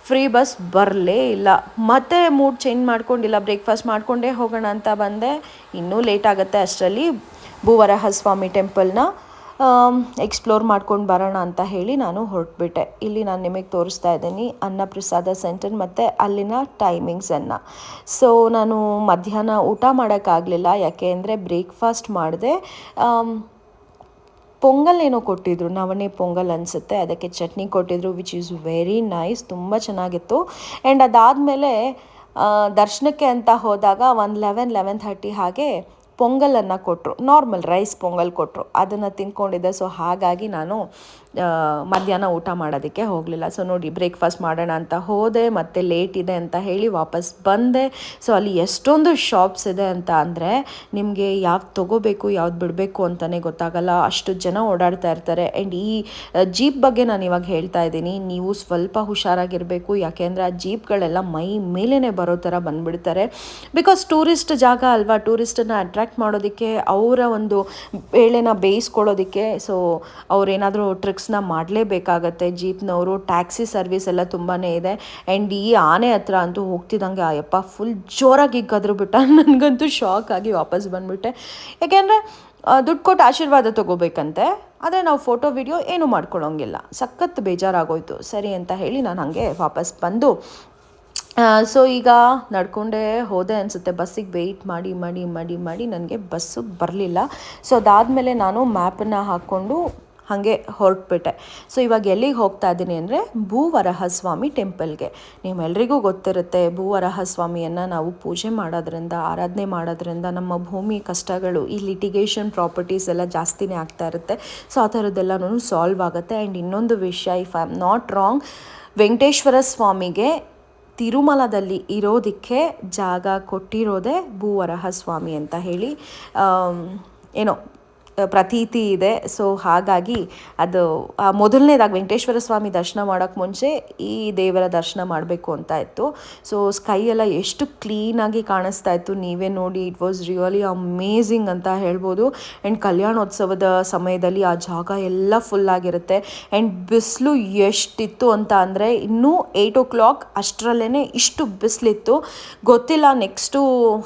S1: ಫ್ರೀ ಬಸ್ ಬರಲೇ ಇಲ್ಲ. ಮತ್ತೆ ಮೂಡ್ ಚೇಂಜ್ ಮಾಡ್ಕೊಂಡಿಲ್ಲ, ಬ್ರೇಕ್ಫಾಸ್ಟ್ ಮಾಡಿಕೊಂಡೇ ಹೋಗೋಣ ಅಂತ ಬಂದೆ. ಇನ್ನೂ ಲೇಟ್ ಆಗುತ್ತೆ. ಅಷ್ಟರಲ್ಲಿ ಭೂವರಾಹ ಸ್ವಾಮಿ ಟೆಂಪಲ್ನ ಎಕ್ಸ್ಪ್ಲೋರ್ ಮಾಡ್ಕೊಂಡು ಬರೋಣ ಅಂತ ಹೇಳಿ ನಾನು ಹೊರಟ್ಬಿಟ್ಟೆ. ಇಲ್ಲಿ ನಾನು ನಿಮಗೆ ತೋರಿಸ್ತಾ ಇದ್ದೀನಿ ಅನ್ನಪ್ರಸಾದ ಸೆಂಟರ್ ಮತ್ತು ಅಲ್ಲಿನ ಟೈಮಿಂಗ್ಸನ್ನು. ಸೊ ನಾನು ಮಧ್ಯಾಹ್ನ ಊಟ ಮಾಡೋಕ್ಕಾಗಲಿಲ್ಲ, ಯಾಕೆ ಅಂದರೆ ಬ್ರೇಕ್ಫಾಸ್ಟ್ ಮಾಡಿದೆ. ಪೊಂಗಲ್ ಏನೋ ಕೊಟ್ಟಿದ್ರು, ನವಣೆ ಪೊಂಗಲ್ ಅನಿಸುತ್ತೆ, ಅದಕ್ಕೆ ಚಟ್ನಿ ಕೊಟ್ಟಿದ್ರು, ವಿಚ್ ಈಸ್ ವೆರಿ ನೈಸ್, ತುಂಬ ಚೆನ್ನಾಗಿತ್ತು. ಆ್ಯಂಡ್ ಅದಾದಮೇಲೆ ದರ್ಶನಕ್ಕೆ ಅಂತ ಹೋದಾಗ ಒಂದು 11-11:30 ಹಾಗೆ ಪೊಂಗಲನ್ನು ಕೊಟ್ಟರು, ನಾರ್ಮಲ್ ರೈಸ್ ಪೊಂಗಲ್ ಕೊಟ್ಟರು, ಅದನ್ನು ತಿಂದ್ಕೊಂಡಿದ್ದೆ. ಸೊ ಹಾಗಾಗಿ ನಾನು ಮಧ್ಯಾಹ್ನ ಊಟ ಮಾಡೋದಕ್ಕೆ ಹೋಗಲಿಲ್ಲ. ಸೊ ನೋಡಿ, ಬ್ರೇಕ್ಫಾಸ್ಟ್ ಮಾಡೋಣ ಅಂತ ಹೋದೆ, ಮತ್ತು ಲೇಟ್ ಇದೆ ಅಂತ ಹೇಳಿ ವಾಪಸ್ ಬಂದೆ. ಸೊ ಅಲ್ಲಿ ಎಷ್ಟೊಂದು ಶಾಪ್ಸ್ ಇದೆ ಅಂತ ಅಂದರೆ ನಿಮಗೆ ಯಾವ್ದು ತೊಗೋಬೇಕು ಯಾವ್ದು ಬಿಡಬೇಕು ಅಂತಲೇ ಗೊತ್ತಾಗಲ್ಲ, ಅಷ್ಟು ಜನ ಓಡಾಡ್ತಾ ಇರ್ತಾರೆ. ಆ್ಯಂಡ್ ಈ ಜೀಪ್ ಬಗ್ಗೆ ನಾನು ಇವಾಗ ಹೇಳ್ತಾ ಇದ್ದೀನಿ, ನೀವು ಸ್ವಲ್ಪ ಹುಷಾರಾಗಿರಬೇಕು. ಯಾಕೆಂದರೆ ಆ ಜೀಪ್ಗಳೆಲ್ಲ ಮೈ ಮೇಲೇ ಬರೋ ಥರ ಬಂದುಬಿಡ್ತಾರೆ. ಬಿಕಾಸ್ ಟೂರಿಸ್ಟ್ ಜಾಗ ಅಲ್ವಾ, ಟೂರಿಸ್ಟನ್ನು ಅಟ್ರ್ಯಾಕ್ಟ್ ಮಾಡೋದಕ್ಕೆ, ಅವರ ಒಂದು ವೇಳೆನ ಬೇಯಿಸ್ಕೊಳ್ಳೋದಕ್ಕೆ ಸೊ ಅವರೇನಾದರೂ ಟ್ರಿಕ್ಸ್ನ ಮಾಡಲೇಬೇಕಾಗತ್ತೆ ಜೀಪ್ನವರು. ಟ್ಯಾಕ್ಸಿ ಸರ್ವಿಸ್ ಎಲ್ಲ ತುಂಬಾ ಇದೆ. ಆ್ಯಂಡ್ ಈ ಆನೆ ಹತ್ರ ಅಂತೂ ಹೋಗ್ತಿದ್ದಂಗೆ ಅಯ್ಯಪ್ಪ ಫುಲ್ ಜೋರಾಗಿ ಗದ್ರು ಬಿಟ್ಟ. ನನಗಂತೂ ಶಾಕ್ ಆಗಿ ವಾಪಸ್ ಬಂದುಬಿಟ್ಟೆ. ಯಾಕೆಂದರೆ ದುಡ್ಡು ಕೊಟ್ಟು ಆಶೀರ್ವಾದ ತೊಗೋಬೇಕಂತೆ, ಆದರೆ ನಾವು ಫೋಟೋ ವಿಡಿಯೋ ಏನೂ ಮಾಡ್ಕೊಳ್ಳೋಂಗಿಲ್ಲ. ಸಖತ್ ಬೇಜಾರಾಗೋಯ್ತು. ಸರಿ ಅಂತ ಹೇಳಿ ನಾನು ಹಾಗೆ ವಾಪಸ್ ಬಂದು ಸೊ ಈಗ ನಡ್ಕೊಂಡೇ ಹೋದೆ ಅನಿಸುತ್ತೆ. ಬಸ್ಸಿಗೆ ವೆಯ್ಟ್ ಮಾಡಿ ಮಾಡಿ ಮಾಡಿ ಮಾಡಿ ನನಗೆ ಬಸ್ಸು ಬರಲಿಲ್ಲ. ಸೊ ಅದಾದಮೇಲೆ ನಾನು ಮ್ಯಾಪನ್ನು ಹಾಕ್ಕೊಂಡು ಹಾಗೆ ಹೊರಟ್ಬಿಟ್ಟೆ. ಸೊ ಇವಾಗ ಎಲ್ಲಿಗೆ ಹೋಗ್ತಾ ಇದ್ದೀನಿ ಅಂದರೆ ಭೂವರಹಸ್ವಾಮಿ ಟೆಂಪಲ್ಗೆ. ನಿಮ್ಮೆಲ್ರಿಗೂ ಗೊತ್ತಿರುತ್ತೆ, ಭೂವರಹಸ್ವಾಮಿಯನ್ನು ನಾವು ಪೂಜೆ ಮಾಡೋದ್ರಿಂದ, ಆರಾಧನೆ ಮಾಡೋದ್ರಿಂದ ನಮ್ಮ ಭೂಮಿ ಕಷ್ಟಗಳು, ಈ ಲಿಟಿಗೇಷನ್ ಪ್ರಾಪರ್ಟೀಸ್ ಎಲ್ಲ ಜಾಸ್ತಿನೇ ಆಗ್ತಾ ಇರುತ್ತೆ. ಸೊ ಆ ಥರದ್ದೆಲ್ಲನೂ ಸಾಲ್ವ್ ಆಗುತ್ತೆ. ಆ್ಯಂಡ್ ಇನ್ನೊಂದು ವಿಷಯ, if I am not wrong, Venkateshwara ಸ್ವಾಮಿಗೆ ತಿರುಮಲದಲ್ಲಿ ಇರೋದಕ್ಕೆ ಜಾಗ ಕೊಟ್ಟಿರೋದೇ ಭೂವರಹಸ್ವಾಮಿ ಅಂತ ಹೇಳಿ ಏನೋ ಪ್ರತೀತಿ ಇದೆ. ಸೊ ಹಾಗಾಗಿ ಅದು ಮೊದಲನೇದಾಗಿ ವೆಂಕಟೇಶ್ವರ ಸ್ವಾಮಿ ದರ್ಶನ ಮಾಡೋಕ್ಕೆ ಮುಂಚೆ ಈ ದೇವರ ದರ್ಶನ ಮಾಡಬೇಕು ಅಂತ ಇತ್ತು. ಸೊ ಸ್ಕೈ ಎಲ್ಲ ಎಷ್ಟು ಕ್ಲೀನಾಗಿ ಕಾಣಿಸ್ತಾ ಇತ್ತು, ನೀವೇ ನೋಡಿ. ಇಟ್ ವಾಸ್ ರಿಯಲಿ ಅಮೇಝಿಂಗ್ ಅಂತ ಹೇಳ್ಬೋದು. ಆ್ಯಂಡ್ ಕಲ್ಯಾಣೋತ್ಸವದ ಸಮಯದಲ್ಲಿ ಆ ಜಾಗ ಎಲ್ಲ ಫುಲ್ಲಾಗಿರುತ್ತೆ. ಆ್ಯಂಡ್ ಬಿಸಿಲು ಎಷ್ಟಿತ್ತು ಅಂತ ಅಂದರೆ ಇನ್ನೂ 8 o'clock ಅಷ್ಟರಲ್ಲೇ ಇಷ್ಟು ಬಿಸಿಲಿತ್ತು. ಗೊತ್ತಿಲ್ಲ ನೆಕ್ಸ್ಟು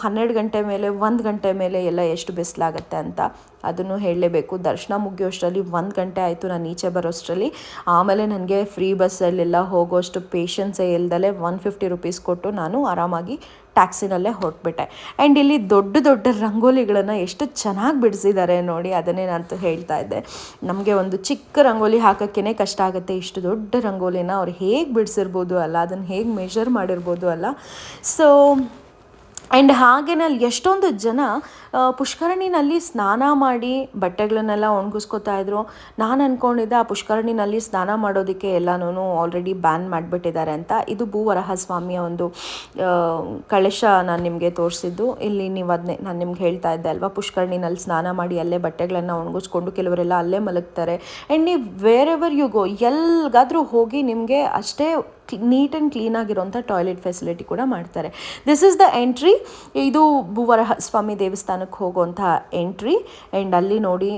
S1: 12 ಗಂಟೆ ಮೇಲೆ 1 ಗಂಟೆ ಮೇಲೆ ಎಲ್ಲ ಎಷ್ಟು ಬಿಸಿಲಾಗುತ್ತೆ ಅಂತ. ಅದನ್ನು ಹೇಳಲೇಬೇಕು. ದರ್ಶನ ಮುಗಿಯೋಷ್ಟರಲ್ಲಿ 1 ಗಂಟೆ ಆಯಿತು ನಾನು ಈಚೆ ಬರೋಷ್ಟರಲ್ಲಿ. ಆಮೇಲೆ ನನಗೆ ಫ್ರೀ ಬಸ್ಸಲ್ಲೆಲ್ಲ ಹೋಗೋಷ್ಟು ಪೇಷನ್ಸೇ ಇಲ್ದಲೆ 150 rupees ಕೊಟ್ಟು ನಾನು ಆರಾಮಾಗಿ ಟ್ಯಾಕ್ಸಿನಲ್ಲೇ ಹೊರಟ್ಬಿಟ್ಟೆ. ಆ್ಯಂಡ್ ಇಲ್ಲಿ ದೊಡ್ಡ ದೊಡ್ಡ ರಂಗೋಲಿಗಳನ್ನು ಎಷ್ಟು ಚೆನ್ನಾಗಿ ಬಿಡಿಸಿದ್ದಾರೆ ನೋಡಿ, ಅದನ್ನೇ ನಾನು ಹೇಳ್ತಾ ಇದ್ದೆ. ನಮಗೆ ಒಂದು ಚಿಕ್ಕ ರಂಗೋಲಿ ಹಾಕೋಕ್ಕೇ ಕಷ್ಟ ಆಗುತ್ತೆ, ಇಷ್ಟು ದೊಡ್ಡ ರಂಗೋಲಿನ ಅವ್ರು ಹೇಗೆ ಬಿಡಿಸಿರ್ಬೋದು ಅಲ್ಲ, ಅದನ್ನು ಹೇಗೆ ಮೆಷರ್ ಮಾಡಿರ್ಬೋದು ಅಲ್ಲ. ಸೊ ಆ್ಯಂಡ್ ಹಾಗೆಯೇ ಅಲ್ಲಿ ಎಷ್ಟೊಂದು ಜನ ಪುಷ್ಕರಣಿನಲ್ಲಿ ಸ್ನಾನ ಮಾಡಿ ಬಟ್ಟೆಗಳನ್ನೆಲ್ಲ ಒಣಗಿಸ್ಕೊತಾ ಇದ್ರು. ನಾನು ಅಂದ್ಕೊಂಡಿದ್ದೆ ಆ ಪುಷ್ಕರಣಿನಲ್ಲಿ ಸ್ನಾನ ಮಾಡೋದಕ್ಕೆ ಎಲ್ಲನೂ ಆಲ್ರೆಡಿ ಬ್ಯಾನ್ ಮಾಡಿಬಿಟ್ಟಿದ್ದಾರೆ ಅಂತ. ಇದು ಭೂವರಹಸ್ವಾಮಿಯ ಒಂದು ಕಳಶ ನಾನು ನಿಮಗೆ ತೋರಿಸಿದ್ದು. ಇಲ್ಲಿ ನೀವು ಅದನ್ನೇ ನಾನು ನಿಮ್ಗೆ ಹೇಳ್ತಾ ಇದ್ದೆ ಅಲ್ವಾ, ಪುಷ್ಕರಣಿನಲ್ಲಿ ಸ್ನಾನ ಮಾಡಿ ಅಲ್ಲೇ ಬಟ್ಟೆಗಳನ್ನು ಒಣಗಿಸ್ಕೊಂಡು ಕೆಲವರೆಲ್ಲ ಅಲ್ಲೇ ಮಲಗ್ತಾರೆ. ಆ್ಯಂಡ್ ನೀವು ವೇರ್ ಎವರ್ ಯು ಗೋ, ಎಲ್ಲಿಗಾದರೂ ಹೋಗಿ ನಿಮಗೆ ಅಷ್ಟೇ ನೀಟ್ ಆ್ಯಂಡ್ ಕ್ಲೀನಾಗಿರೋಂಥ ಟಾಯ್ಲೆಟ್ ಫೆಸಿಲಿಟಿ ಕೂಡ ಮಾಡ್ತಾರೆ. This is the entry. ಇದು ಭೂವರಹಸ್ವಾಮಿ ದೇವಸ್ಥಾನಕ್ಕೆ ಹೋಗುವಂಥ ಎಂಟ್ರಿ. ಆ್ಯಂಡ್ ಅಲ್ಲಿ ನೋಡಿ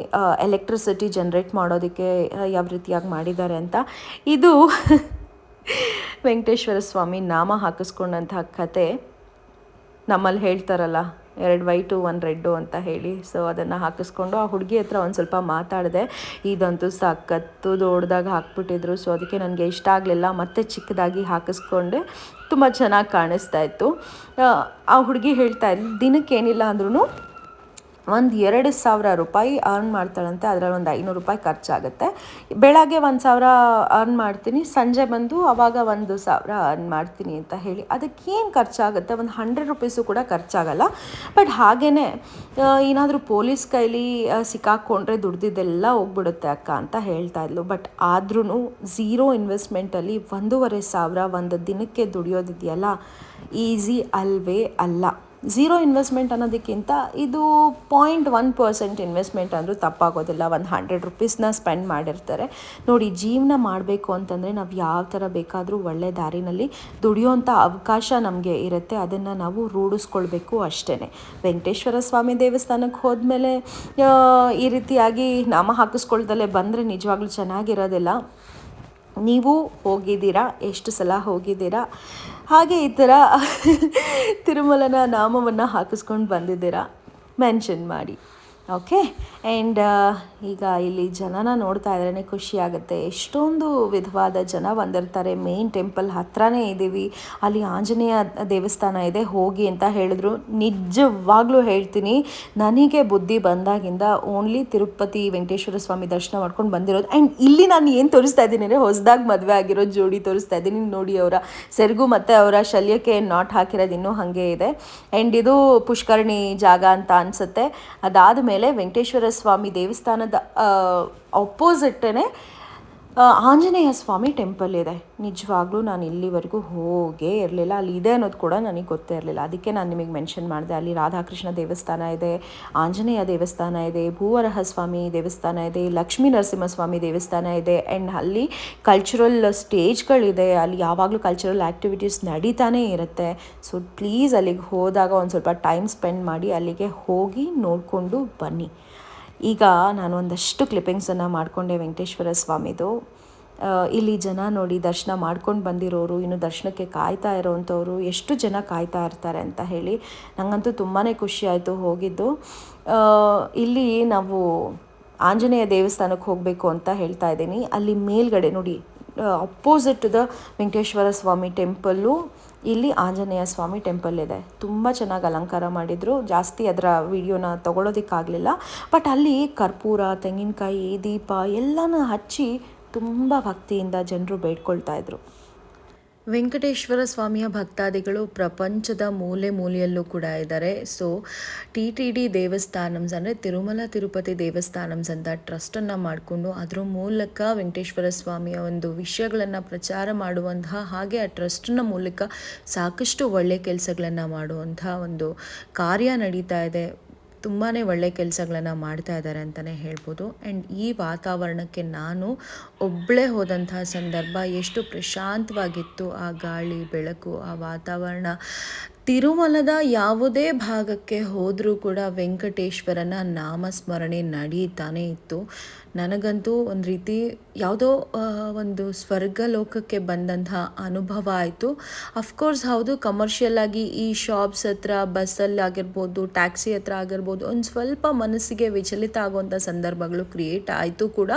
S1: ಎಲೆಕ್ಟ್ರಿಸಿಟಿ ಜನ್ರೇಟ್ ಮಾಡೋದಕ್ಕೆ ಯಾವ ರೀತಿಯಾಗಿ ಮಾಡಿದ್ದಾರೆ ಅಂತ. ಇದು ವೆಂಕಟೇಶ್ವರ ಸ್ವಾಮಿ ನಾಮ ಹಾಕಿಸ್ಕೊಂಡಂಥ ಕತೆ. ನಮ್ಮಲ್ಲಿ ಹೇಳ್ತಾರಲ್ಲ 2 ವೈಟು 1 ರೆಡ್ಡು ಅಂತ ಹೇಳಿ. ಸೊ ಅದನ್ನು ಹಾಕಿಸ್ಕೊಂಡು ಆ ಹುಡುಗಿ ಹತ್ರ ಒಂದು ಸ್ವಲ್ಪ ಮಾತಾಡಿದೆ. ಇದಂತೂ ಸಖತ್ತು ದೊಡ್ಡದಾಗಿ ಹಾಕ್ಬಿಟ್ಟಿದ್ರು. ಸೊ ಅದಕ್ಕೆ ನನಗೆ ಇಷ್ಟ ಆಗಲಿಲ್ಲ, ಮತ್ತೆ ಚಿಕ್ಕದಾಗಿ ಹಾಕಿಸ್ಕೊಂಡೆ. ತುಂಬ ಚೆನ್ನಾಗಿ ಕಾಣಿಸ್ತಾ ಇತ್ತು. ಆ ಹುಡುಗಿ ಹೇಳ್ತಾ ಇದ್ಲು, ದಿನಕ್ಕೇನಿಲ್ಲ ಅಂದ್ರೂ 1,000-2,000 ರೂಪಾಯಿ ಅರ್ನ್ ಮಾಡ್ತಾಳಂತೆ. ಅದರಲ್ಲಿ ಒಂದು 500 ರೂಪಾಯಿ ಖರ್ಚಾಗುತ್ತೆ. ಬೆಳಗ್ಗೆ 1,000 ಅರ್ನ್ ಮಾಡ್ತೀನಿ, ಸಂಜೆ ಬಂದು ಆವಾಗ 1,000 ಅರ್ನ್ ಮಾಡ್ತೀನಿ ಅಂತ ಹೇಳಿ. ಅದಕ್ಕೇನು ಖರ್ಚಾಗುತ್ತೆ, ಒಂದು 100 ರೂಪೀಸು ಕೂಡ ಖರ್ಚಾಗಲ್ಲ. ಬಟ್ ಹಾಗೇ ಏನಾದರೂ ಪೊಲೀಸ್ ಕೈಲಿ ಸಿಕ್ಕಾಕ್ಕೊಂಡ್ರೆ ದುಡ್ದಿದ್ದೆಲ್ಲ ಹೋಗ್ಬಿಡುತ್ತೆ ಅಕ್ಕ ಅಂತ ಹೇಳ್ತಾ ಇದ್ಲು. ಬಟ್ ಆದ್ರೂ ಝೀರೋ ಇನ್ವೆಸ್ಟ್ಮೆಂಟಲ್ಲಿ 1,500 ಒಂದು ದಿನಕ್ಕೆ ದುಡಿಯೋದಿದೆಯಲ್ಲ, ಈಸಿ ಅಲ್ವೇ ಅಲ್ಲ. ಝೀರೋ ಇನ್ವೆಸ್ಟ್ಮೆಂಟ್ ಅನ್ನೋದಕ್ಕಿಂತ ಇದು 0.1% ಇನ್ವೆಸ್ಟ್ಮೆಂಟ್ ಅಂದರೂ ತಪ್ಪಾಗೋದಿಲ್ಲ. ಒಂದು 100 ರೂಪೀಸ್ನ ಸ್ಪೆಂಡ್ ಮಾಡಿರ್ತಾರೆ ನೋಡಿ. ಜೀವನ ಮಾಡಬೇಕು ಅಂತಂದರೆ ನಾವು ಯಾವ ಥರ ಬೇಕಾದರೂ ಒಳ್ಳೆ ದಾರಿನಲ್ಲಿ ದುಡಿಯೋಂಥ ಅವಕಾಶ ನಮಗೆ ಇರುತ್ತೆ. ಅದನ್ನು ನಾವು ರೂಢಿಸ್ಕೊಳ್ಬೇಕು ಅಷ್ಟೇ. ವೆಂಕಟೇಶ್ವರ ಸ್ವಾಮಿ ದೇವಸ್ಥಾನಕ್ಕೆ ಹೋದ್ಮೇಲೆ ಈ ರೀತಿಯಾಗಿ ನಾಮ ಹಾಕಿಸ್ಕೊಳ್ದಲ್ಲೇ ಬಂದರೆ ನಿಜವಾಗ್ಲೂ ಚೆನ್ನಾಗಿರೋದಿಲ್ಲ. ನೀವು ಹೋಗಿದ್ದೀರಾ, ಎಷ್ಟು ಸಲ ಹೋಗಿದ್ದೀರಾ, ಹಾಗೆ ಈ ಥರ ತಿರುಮಲನ ನಾಮವನ್ನು ಹಾಕಿಸ್ಕೊಂಡು ಬಂದಿದ್ದೀರಾ, ಮೆನ್ಷನ್ ಮಾಡಿ. ಓಕೆ. ಆ್ಯಂಡ್ ಈಗ ಇಲ್ಲಿ ಜನನ ನೋಡ್ತಾ ಇದ್ರೇ ಖುಷಿ ಆಗುತ್ತೆ. ಎಷ್ಟೊಂದು ವಿಧವಾದ ಜನ ಬಂದಿರ್ತಾರೆ. ಮೇನ್ ಟೆಂಪಲ್ ಹತ್ರನೇ ಇದ್ದೀವಿ, ಅಲ್ಲಿ ಆಂಜನೇಯ ದೇವಸ್ಥಾನ ಇದೆ ಹೋಗಿ ಅಂತ ಹೇಳಿದ್ರು. ನಿಜವಾಗ್ಲೂ ಹೇಳ್ತೀನಿ, ನನಗೆ ಬುದ್ಧಿ ಬಂದಾಗಿಂದ ಓನ್ಲಿ ತಿರುಪತಿ ವೆಂಕಟೇಶ್ವರ ಸ್ವಾಮಿ ದರ್ಶನ ಮಾಡ್ಕೊಂಡು ಬಂದಿರೋದು. ಆ್ಯಂಡ್ ಇಲ್ಲಿ ನಾನು ಏನು ತೋರಿಸ್ತಾ ಇದ್ದೀನಿ ಅಂದರೆ ಹೊಸದಾಗಿ ಮದುವೆ ಆಗಿರೋ ಜೋಡಿ ತೋರಿಸ್ತಾ ಇದ್ದೀನಿ ನೋಡಿ. ಅವರ ಸೆರಗು ಮತ್ತು ಅವರ ಶಲ್ಯಕ್ಕೆ ನಾಟ್ ಹಾಕಿರೋದು ಇನ್ನೂ ಹಾಗೆ ಇದೆ. ಆ್ಯಂಡ್ ಇದು ಪುಷ್ಕರಣಿ ಜಾಗ ಅಂತ ಅನಿಸುತ್ತೆ. ಅದಾದ ಮೇಲೆ ವೆಂಕಟೇಶ್ವರ ಸ್ವಾಮಿ ದೇವಸ್ಥಾನದ ಅಪೋಸಿಟ್ಟೇ ಆಂಜನೇಯ ಸ್ವಾಮಿ ಟೆಂಪಲ್ ಇದೆ. ನಿಜವಾಗ್ಲೂ ನಾನು ಇಲ್ಲಿವರೆಗೂ ಹೋಗೇ ಇರಲಿಲ್ಲ. ಅಲ್ಲಿ ಇದೆ ಅನ್ನೋದು ಕೂಡ ನನಗೆ ಗೊತ್ತೇ ಇರಲಿಲ್ಲ. ಅದಕ್ಕೆ ನಾನು ನಿಮಗೆ ಮೆನ್ಷನ್ ಮಾಡಿದೆ. ಅಲ್ಲಿ ರಾಧಾಕೃಷ್ಣ ದೇವಸ್ಥಾನ ಇದೆ, ಆಂಜನೇಯ ದೇವಸ್ಥಾನ ಇದೆ, ಭೂವರಹ ಸ್ವಾಮಿ ದೇವಸ್ಥಾನ ಇದೆ, ಲಕ್ಷ್ಮೀ ನರಸಿಂಹಸ್ವಾಮಿ ದೇವಸ್ಥಾನ ಇದೆ. ಆ್ಯಂಡ್ ಅಲ್ಲಿ ಕಲ್ಚರಲ್ ಸ್ಟೇಜ್ಗಳಿದೆ. ಅಲ್ಲಿ ಯಾವಾಗಲೂ ಕಲ್ಚರಲ್ ಆ್ಯಕ್ಟಿವಿಟೀಸ್ ನಡೀತಾನೇ ಇರುತ್ತೆ. ಸೊ ಪ್ಲೀಸ್ ಅಲ್ಲಿಗೆ ಹೋದಾಗ ಒಂದು ಸ್ವಲ್ಪ ಟೈಮ್ ಸ್ಪೆಂಡ್ ಮಾಡಿ ಅಲ್ಲಿಗೆ ಹೋಗಿ ನೋಡಿಕೊಂಡು ಬನ್ನಿ. ಈಗ ನಾನು ಒಂದಷ್ಟು ಕ್ಲಿಪ್ಪಿಂಗ್ಸನ್ನು ಮಾಡಿಕೊಂಡೆ ವೆಂಕಟೇಶ್ವರ ಸ್ವಾಮಿದು. ಇಲ್ಲಿ ಜನ ನೋಡಿ ದರ್ಶನ ಮಾಡ್ಕೊಂಡು ಬಂದಿರೋರು, ಇನ್ನು ದರ್ಶನಕ್ಕೆ ಕಾಯ್ತಾ ಇರೋವಂಥವ್ರು ಎಷ್ಟು ಜನ ಕಾಯ್ತಾ ಇರ್ತಾರೆ ಅಂತ ಹೇಳಿ ನನಗಂತೂ ತುಂಬಾ ಖುಷಿ ಆಯಿತು ಹೋಗಿದ್ದು. ಇಲ್ಲಿ ನಾವು ಆಂಜನೇಯ ದೇವಸ್ಥಾನಕ್ಕೆ ಹೋಗಬೇಕು ಅಂತ ಹೇಳ್ತಾ ಇದ್ದೀನಿ. ಅಲ್ಲಿ ಮೇಲ್ಗಡೆ ನೋಡಿ, opposite the Venkateshwara Swami temple ಇಲ್ಲಿ ಆಂಜನೇಯ ಸ್ವಾಮಿ ಟೆಂಪಲ್ ಇದೆ. ತುಂಬ ಚೆನ್ನಾಗಿ ಅಲಂಕಾರ ಮಾಡಿದರು. ಜಾಸ್ತಿ ಅದರ ವಿಡಿಯೋನ ತೊಗೊಳೋದಕ್ಕಾಗಲಿಲ್ಲ. ಬಟ್ ಅಲ್ಲಿ ಕರ್ಪೂರ, ತೆಂಗಿನಕಾಯಿ, ದೀಪ ಎಲ್ಲನೂ ಹಚ್ಚಿ ತುಂಬ ಭಕ್ತಿಯಿಂದ ಜನರು ಬೇಡ್ಕೊಳ್ತಾ ಇದ್ರು. ವೆಂಕಟೇಶ್ವರ ಸ್ವಾಮಿಯ ಭಕ್ತಾದಿಗಳು ಪ್ರಪಂಚದ ಮೂಲೆ ಮೂಲೆಯಲ್ಲೂ ಕೂಡ ಇದ್ದಾರೆ. ಸೊ TTD ದೇವಸ್ಥಾನಮ್ಸ್ ಅಂದರೆ ತಿರುಮಲ ತಿರುಪತಿ ದೇವಸ್ಥಾನಮ್ಸ್ ಅಂತ ಟ್ರಸ್ಟನ್ನು ಮಾಡಿಕೊಂಡು ಅದರ ಮೂಲಕ ವೆಂಕಟೇಶ್ವರ ಸ್ವಾಮಿಯ ಒಂದು ವಿಷಯಗಳನ್ನು ಪ್ರಚಾರ ಮಾಡುವಂತಹ, ಹಾಗೆ ಆ ಟ್ರಸ್ಟ್ನ ಮೂಲಕ ಸಾಕಷ್ಟು ಒಳ್ಳೆಯ ಕೆಲಸಗಳನ್ನು ಮಾಡುವಂಥ ಒಂದು ಕಾರ್ಯ ನಡೀತಾ ಇದೆ. ತುಂಬಾ ಒಳ್ಳೆಯ ಕೆಲಸಗಳನ್ನು ಮಾಡ್ತಾ ಇದ್ದಾರೆ ಅಂತಲೇ ಹೇಳ್ಬೋದು. ಆ್ಯಂಡ್ ಈ ವಾತಾವರಣಕ್ಕೆ ನಾನು ಒಬ್ಬಳೇ ಹೋದಂತಹ ಸಂದರ್ಭ ಎಷ್ಟು ಪ್ರಶಾಂತವಾಗಿತ್ತು. ಆ ಗಾಳಿ, ಬೆಳಕು, ಆ ವಾತಾವರಣ. ತಿರುಮಲದ ಯಾವುದೇ ಭಾಗಕ್ಕೆ ಹೋದರೂ ಕೂಡ ವೆಂಕಟೇಶ್ವರನ ನಾಮಸ್ಮರಣೆ ನಡೀತಾನೇ ಇತ್ತು. ನನಗಂತೂ ಒಂದು ರೀತಿ ಯಾವುದೋ ಒಂದು ಸ್ವರ್ಗ ಲೋಕಕ್ಕೆ ಬಂದಂತಹ ಅನುಭವ ಆಯಿತು. ಅಫ್ಕೋರ್ಸ್ ಹೌದು, ಕಮರ್ಷಿಯಲ್ ಈ ಶಾಪ್ಸ್ ಹತ್ರ, ಬಸ್ಸಲ್ಲಿ ಆಗಿರ್ಬೋದು, ಟ್ಯಾಕ್ಸಿ ಹತ್ರ ಆಗಿರ್ಬೋದು, ಒಂದು ಸ್ವಲ್ಪ ಮನಸ್ಸಿಗೆ ವಿಚಲಿತ ಆಗುವಂಥ ಸಂದರ್ಭಗಳು ಕ್ರಿಯೇಟ್ ಆಯಿತು ಕೂಡ.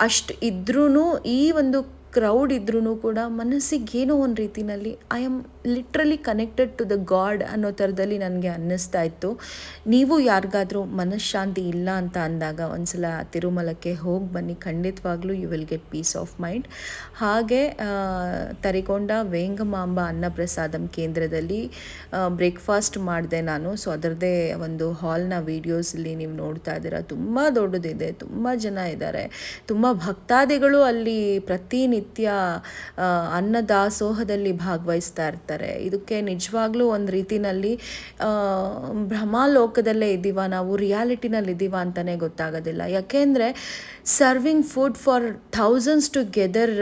S1: ಅಷ್ಟು ಇದ್ರೂ, ಈ ಒಂದು ಕ್ರೌಡ್ ಇದ್ರೂ ಕೂಡ ಮನಸ್ಸಿಗೆ ಏನೋ ಒಂದು ರೀತಿಯಲ್ಲಿ I am literally connected to the God ಅನ್ನೋ ಥರದಲ್ಲಿ ನನಗೆ ಅನ್ನಿಸ್ತಾ ಇತ್ತು. ನೀವು ಯಾರಿಗಾದರೂ ಮನಃಶಾಂತಿ ಇಲ್ಲ ಅಂತ ಅಂದಾಗ ಒಂದ್ಸಲ ತಿರುಮಲಕ್ಕೆ ಹೋಗಿ ಬನ್ನಿ. ಖಂಡಿತವಾಗ್ಲೂ you will get peace of mind. ಹಾಗೆ ತರಿಕೊಂಡ ವೇಂಗಮಾಂಬ ಅನ್ನಪ್ರಸಾದಂ ಕೇಂದ್ರದಲ್ಲಿ ಬ್ರೇಕ್ಫಾಸ್ಟ್ ಮಾಡಿದೆ ನಾನು. ಸೊ ಅದರದ್ದೇ ಒಂದು ಹಾಲ್ನ ವೀಡಿಯೋಸ್ ಇಲ್ಲಿ ನೀವು ನೋಡ್ತಾ ಇದ್ದೀರಾ. ತುಂಬ ದೊಡ್ಡದಿದೆ, ತುಂಬ ಜನ ಇದ್ದಾರೆ, ತುಂಬ ಭಕ್ತಾದಿಗಳು ಅಲ್ಲಿ ಪ್ರತಿನಿತ್ಯ ಅನ್ನದಾಸೋಹದಲ್ಲಿ ಭಾಗವಹಿಸ್ತಾ ಇರ್ತಾರೆ. ಇದಕ್ಕೆ ನಿಜವಾಗ್ಲೂ ಒಂದು ರೀತಿಯಲ್ಲಿ ಭ್ರಮಾಲೋಕದಲ್ಲೇ ಇದ್ದೀವ ನಾವು, ರಿಯಾಲಿಟಿನಲ್ಲಿ ಇದ್ದೀವ ಅಂತಲೇ ಗೊತ್ತಾಗೋದಿಲ್ಲ. ಯಾಕೆಂದರೆ serving food for thousands together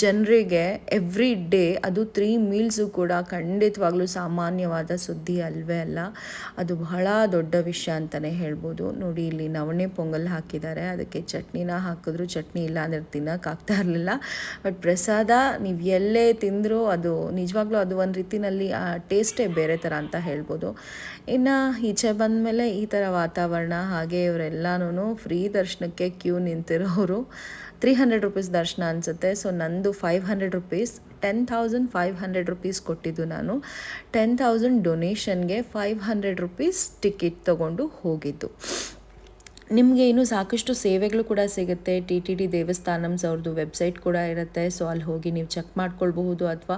S1: ಜನರಿಗೆ ಎವ್ರಿ ಡೇ, ಅದು 3 ಮೀಲ್ಸು ಕೂಡ ಖಂಡಿತವಾಗ್ಲೂ ಸಾಮಾನ್ಯವಾದ ಸುದ್ದಿ ಅಲ್ವೇ ಅಲ್ಲ. ಅದು ಬಹಳ ದೊಡ್ಡ ವಿಷಯ ಅಂತಲೇ ಹೇಳ್ಬೋದು. ನೋಡಿ, ಇಲ್ಲಿ ನವಣೆ ಪೊಂಗಲ್ ಹಾಕಿದ್ದಾರೆ, ಅದಕ್ಕೆ ಚಟ್ನಿನ ಹಾಕಿದ್ರು. ಚಟ್ನಿ ಇಲ್ಲ ಅಂದರೆ ತಿನ್ನೋಕ್ಕಾಗ್ತಾ ಇರಲಿಲ್ಲ. ಬಟ್ ಪ್ರಸಾದ ನೀವು ಎಲ್ಲೇ ತಿಂದರೂ ಅದು ನಿಜವಾಗ್ಲೂ ಅದು ಒಂದು ರೀತಿಯಲ್ಲಿ ಆ ಟೇಸ್ಟೇ ಬೇರೆ ಥರ ಅಂತ ಹೇಳ್ಬೋದು. ಇನ್ನು ಈಚೆ ಬಂದಮೇಲೆ ಈ ಥರ ವಾತಾವರಣ. ಹಾಗೆ ಇವರೆಲ್ಲನೂ ಫ್ರೀ ದರ್ಶನಕ್ಕೆ ಕ್ಯೂ ನಿಂತಿರೋರು. 300 ರುಪೀಸ್ ದರ್ಶನ ಅನಿಸುತ್ತೆ. ಸೊ ನಂದು 500 ರುಪೀಸ್, 10,500 ರುಪೀಸ್ ಕೊಟ್ಟಿದ್ದು ನಾನು. 10,000 ಡೊನೇಷನ್ಗೆ 500 ರುಪೀಸ್ ಟಿಕೆಟ್ ತೊಗೊಂಡು ಹೋಗಿದ್ದು. ನಿಮಗೆ ಇನ್ನೂ ಸಾಕಷ್ಟು ಸೇವೆಗಳು ಕೂಡ ಸಿಗುತ್ತೆ. TTD ದೇವಸ್ಥಾನಮ್ಸ್ ಅವ್ರದ್ದು ವೆಬ್ಸೈಟ್ ಕೂಡ ಇರುತ್ತೆ. ಸೊ ಅಲ್ಲಿ ಹೋಗಿ ನೀವು ಚೆಕ್ ಮಾಡ್ಕೊಳ್ಬಹುದು. ಅಥವಾ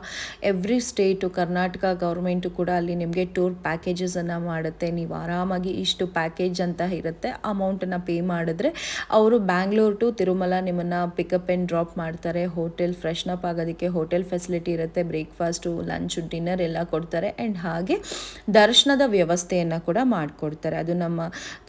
S1: ಎವ್ರಿ ಸ್ಟೇಟು, ಕರ್ನಾಟಕ ಗೌರ್ಮೆಂಟು ಕೂಡ ಅಲ್ಲಿ ನಿಮಗೆ ಟೂರ್ ಪ್ಯಾಕೇಜಸನ್ನು ಮಾಡುತ್ತೆ. ನೀವು ಆರಾಮಾಗಿ ಇಷ್ಟು ಪ್ಯಾಕೇಜ್ ಅಂತ ಇರುತ್ತೆ, ಅಮೌಂಟನ್ನು ಪೇ ಮಾಡಿದ್ರೆ ಅವರು ಬ್ಯಾಂಗ್ಳೂರ್ ಟು ತಿರುಮಲ ನಿಮ್ಮನ್ನು ಪಿಕಪ್ ಆ್ಯಂಡ್ ಡ್ರಾಪ್ ಮಾಡ್ತಾರೆ. ಹೋಟೆಲ್ ಫ್ರೆಶ್ನಪ್ ಆಗೋದಕ್ಕೆ ಹೋಟೆಲ್ ಫೆಸಿಲಿಟಿ ಇರುತ್ತೆ. ಬ್ರೇಕ್ಫಾಸ್ಟು, ಲಂಚು, ಡಿನ್ನರ್ ಎಲ್ಲ ಕೊಡ್ತಾರೆ. ಆ್ಯಂಡ್ ಹಾಗೆ ದರ್ಶನದ ವ್ಯವಸ್ಥೆಯನ್ನು ಕೂಡ ಮಾಡಿಕೊಡ್ತಾರೆ. ಅದು ನಮ್ಮ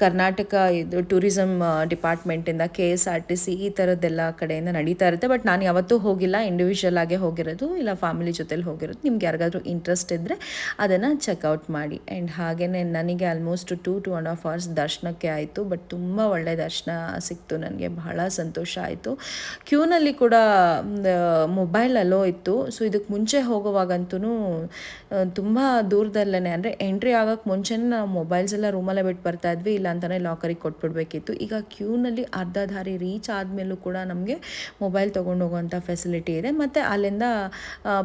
S1: ಕರ್ನಾಟಕ ಇದು ಟೂರಿಸಮ್ ಡಿಪಾರ್ಟ್ಮೆಂಟಿಂದ, KSRTC ಈ ಥರದ್ದೆಲ್ಲ ಕಡೆಯಿಂದ ನಡೀತಾ ಇರುತ್ತೆ. ಬಟ್ ನಾನು ಯಾವತ್ತೂ ಹೋಗಿಲ್ಲ, ಇಂಡಿವಿಜುವಲ್ ಆಗೇ ಹೋಗಿರೋದು, ಇಲ್ಲ ಫ್ಯಾಮಿಲಿ ಜೊತೆಲಿ ಹೋಗಿರೋದು. ನಿಮ್ಗೆ ಯಾರಿಗಾದ್ರೂ ಇಂಟ್ರೆಸ್ಟ್ ಇದ್ದರೆ ಅದನ್ನು ಚೆಕ್ಔಟ್ ಮಾಡಿ. ಆ್ಯಂಡ್ ಹಾಗೆಯೇ ನನಗೆ ಆಲ್ಮೋಸ್ಟ್ 2.5 ಅವರ್ಸ್ ದರ್ಶನಕ್ಕೆ ಆಯಿತು. ಬಟ್ ತುಂಬ ಒಳ್ಳೆಯ ದರ್ಶನ ಸಿಕ್ತು ನನಗೆ, ಬಹಳ ಸಂತೋಷ ಆಯಿತು. ಕ್ಯೂನಲ್ಲಿ ಕೂಡ ಮೊಬೈಲ್ ಅಲೋ ಇತ್ತು. ಸೊ ಇದಕ್ಕೆ ಮುಂಚೆ ಹೋಗುವಾಗಂತೂ ತುಂಬ ದೂರದಲ್ಲೇ, ಅಂದರೆ ಎಂಟ್ರಿ ಆಗೋಕ್ಕೆ ಮುಂಚೆನೇ ನಾವು ಮೊಬೈಲ್ಸ್ ಎಲ್ಲ ರೂಮಲ್ಲೇ ಬಿಟ್ಟು ಬರ್ತಾ ಇದ್ವಿ, ಇಲ್ಲ ಅಂತಲೇ ಲಾಕರಿಗೆ ಕೊಟ್ಬಿಡ್ಬೇಕಿತ್ತು. ಈಗ ಕ್ಯೂನಲ್ಲಿ ಅರ್ಧ ದಾರಿ ರೀಚ್ ಆದಮೇಲೂ ಕೂಡ ನಮಗೆ ಮೊಬೈಲ್ ತೊಗೊಂಡು ಹೋಗುವಂಥ ಫೆಸಿಲಿಟಿ ಇದೆ. ಮತ್ತು ಅಲ್ಲಿಂದ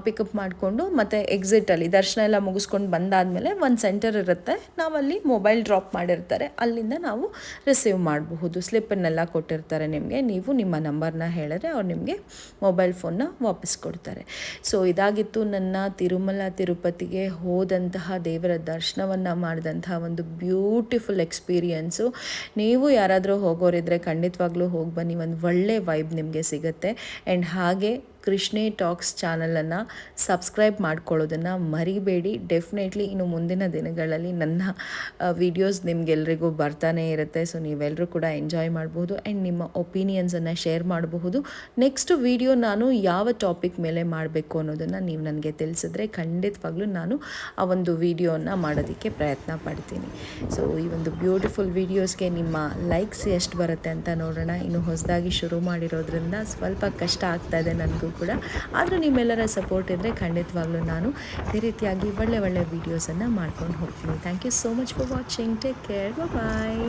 S1: ಪಿಕಪ್ ಮಾಡಿಕೊಂಡು ಮತ್ತು ಎಕ್ಸಿಟಲ್ಲಿ ದರ್ಶನ ಎಲ್ಲ ಮುಗಿಸ್ಕೊಂಡು ಬಂದಾದಮೇಲೆ ಒಂದು ಸೆಂಟರ್ ಇರುತ್ತೆ, ನಾವಲ್ಲಿ ಮೊಬೈಲ್ ಡ್ರಾಪ್ ಮಾಡಿರ್ತಾರೆ, ಅಲ್ಲಿಂದ ನಾವು ರಿಸೀವ್ ಮಾಡಬಹುದು. ಸ್ಲಿಪ್ಪನ್ನೆಲ್ಲ ಕೊಟ್ಟಿರ್ತಾರೆ ನಿಮಗೆ. ನೀವು ನಿಮ್ಮ ನಂಬರ್ನ ಹೇಳಿದ್ರೆ ಅವ್ರು ನಿಮಗೆ ಮೊಬೈಲ್ ಫೋನ್ನ ವಾಪಸ್ ಕೊಡ್ತಾರೆ. ಸೊ ಇದಾಗಿತ್ತು ನನ್ನ ತಿರುಮಲ ತಿರುಪತಿಗೆ ಹೋದಂತಹ, ದೇವರ ದರ್ಶನವನ್ನು ಮಾಡಿದಂತಹ ಒಂದು ಬ್ಯೂಟಿಫುಲ್ ಎಕ್ಸ್ಪೀರಿಯನ್ಸು. ನೀವು ನೀವು ಯಾರಾದರೂ ಹೋಗೋರಿದ್ರೆ ಖಂಡಿತವಾಗ್ಲೂ ಹೋಗಿ ಬನ್ನಿ, ಒಂದು ಒಳ್ಳೆ ವೈಬ್ ನಿಮಗೆ ಸಿಗುತ್ತೆ. ಆ್ಯಂಡ್ ಹಾಗೆ ಕೃಷ್ಣೇ ಟಾಕ್ಸ್ ಚಾನಲನ್ನು ಸಬ್ಸ್ಕ್ರೈಬ್ ಮಾಡ್ಕೊಳ್ಳೋದನ್ನು ಮರಿಬೇಡಿ. ಡೆಫಿನೆಟ್ಲಿ ಇನ್ನು ಮುಂದಿನ ದಿನಗಳಲ್ಲಿ ನನ್ನ ವಿಡಿಯೋಸ್ ನಿಮಗೆಲ್ರಿಗೂ ಬರ್ತಾನೆ ಇರುತ್ತೆ. ಸೊ ನೀವೆಲ್ಲರೂ ಕೂಡ ಎಂಜಾಯ್ ಮಾಡ್ಬೋದು ಆ್ಯಂಡ್ ನಿಮ್ಮ ಒಪಿನಿಯನ್ಸನ್ನು ಶೇರ್ ಮಾಡಬಹುದು. ನೆಕ್ಸ್ಟ್ ವಿಡಿಯೋ ನಾನು ಯಾವ ಟಾಪಿಕ್ ಮೇಲೆ ಮಾಡಬೇಕು ಅನ್ನೋದನ್ನು ನೀವು ನನಗೆ ತಿಳಿಸಿದ್ರೆ ಖಂಡಿತವಾಗ್ಲೂ ನಾನು ಆ ಒಂದು ವಿಡಿಯೋನ ಮಾಡೋದಕ್ಕೆ ಪ್ರಯತ್ನ ಪಡ್ತೀನಿ. ಸೊ ಈ ಒಂದು ಬ್ಯೂಟಿಫುಲ್ ವಿಡಿಯೋಸ್ಗೆ ನಿಮ್ಮ ಲೈಕ್ಸ್ ಎಷ್ಟು ಬರುತ್ತೆ ಅಂತ ನೋಡೋಣ. ಇನ್ನು ಹೊಸದಾಗಿ ಶುರು ಮಾಡಿರೋದ್ರಿಂದ ಸ್ವಲ್ಪ ಕಷ್ಟ ಆಗ್ತಾ ಇದೆ ನನಗೂ ಕೂಡ. ಆದರೂ ನಿಮ್ಮೆಲ್ಲರ ಸಪೋರ್ಟ್ ಇದ್ದರೆ ಖಂಡಿತವಾಗ್ಲೂ ನಾನು ಇದೇ ರೀತಿಯಾಗಿ ಒಳ್ಳೆ ವೀಡಿಯೋಸನ್ನು ಮಾಡ್ಕೊಂಡು ಹೋಗ್ತೀನಿ. Thank you so much for watching. Take care. Bye.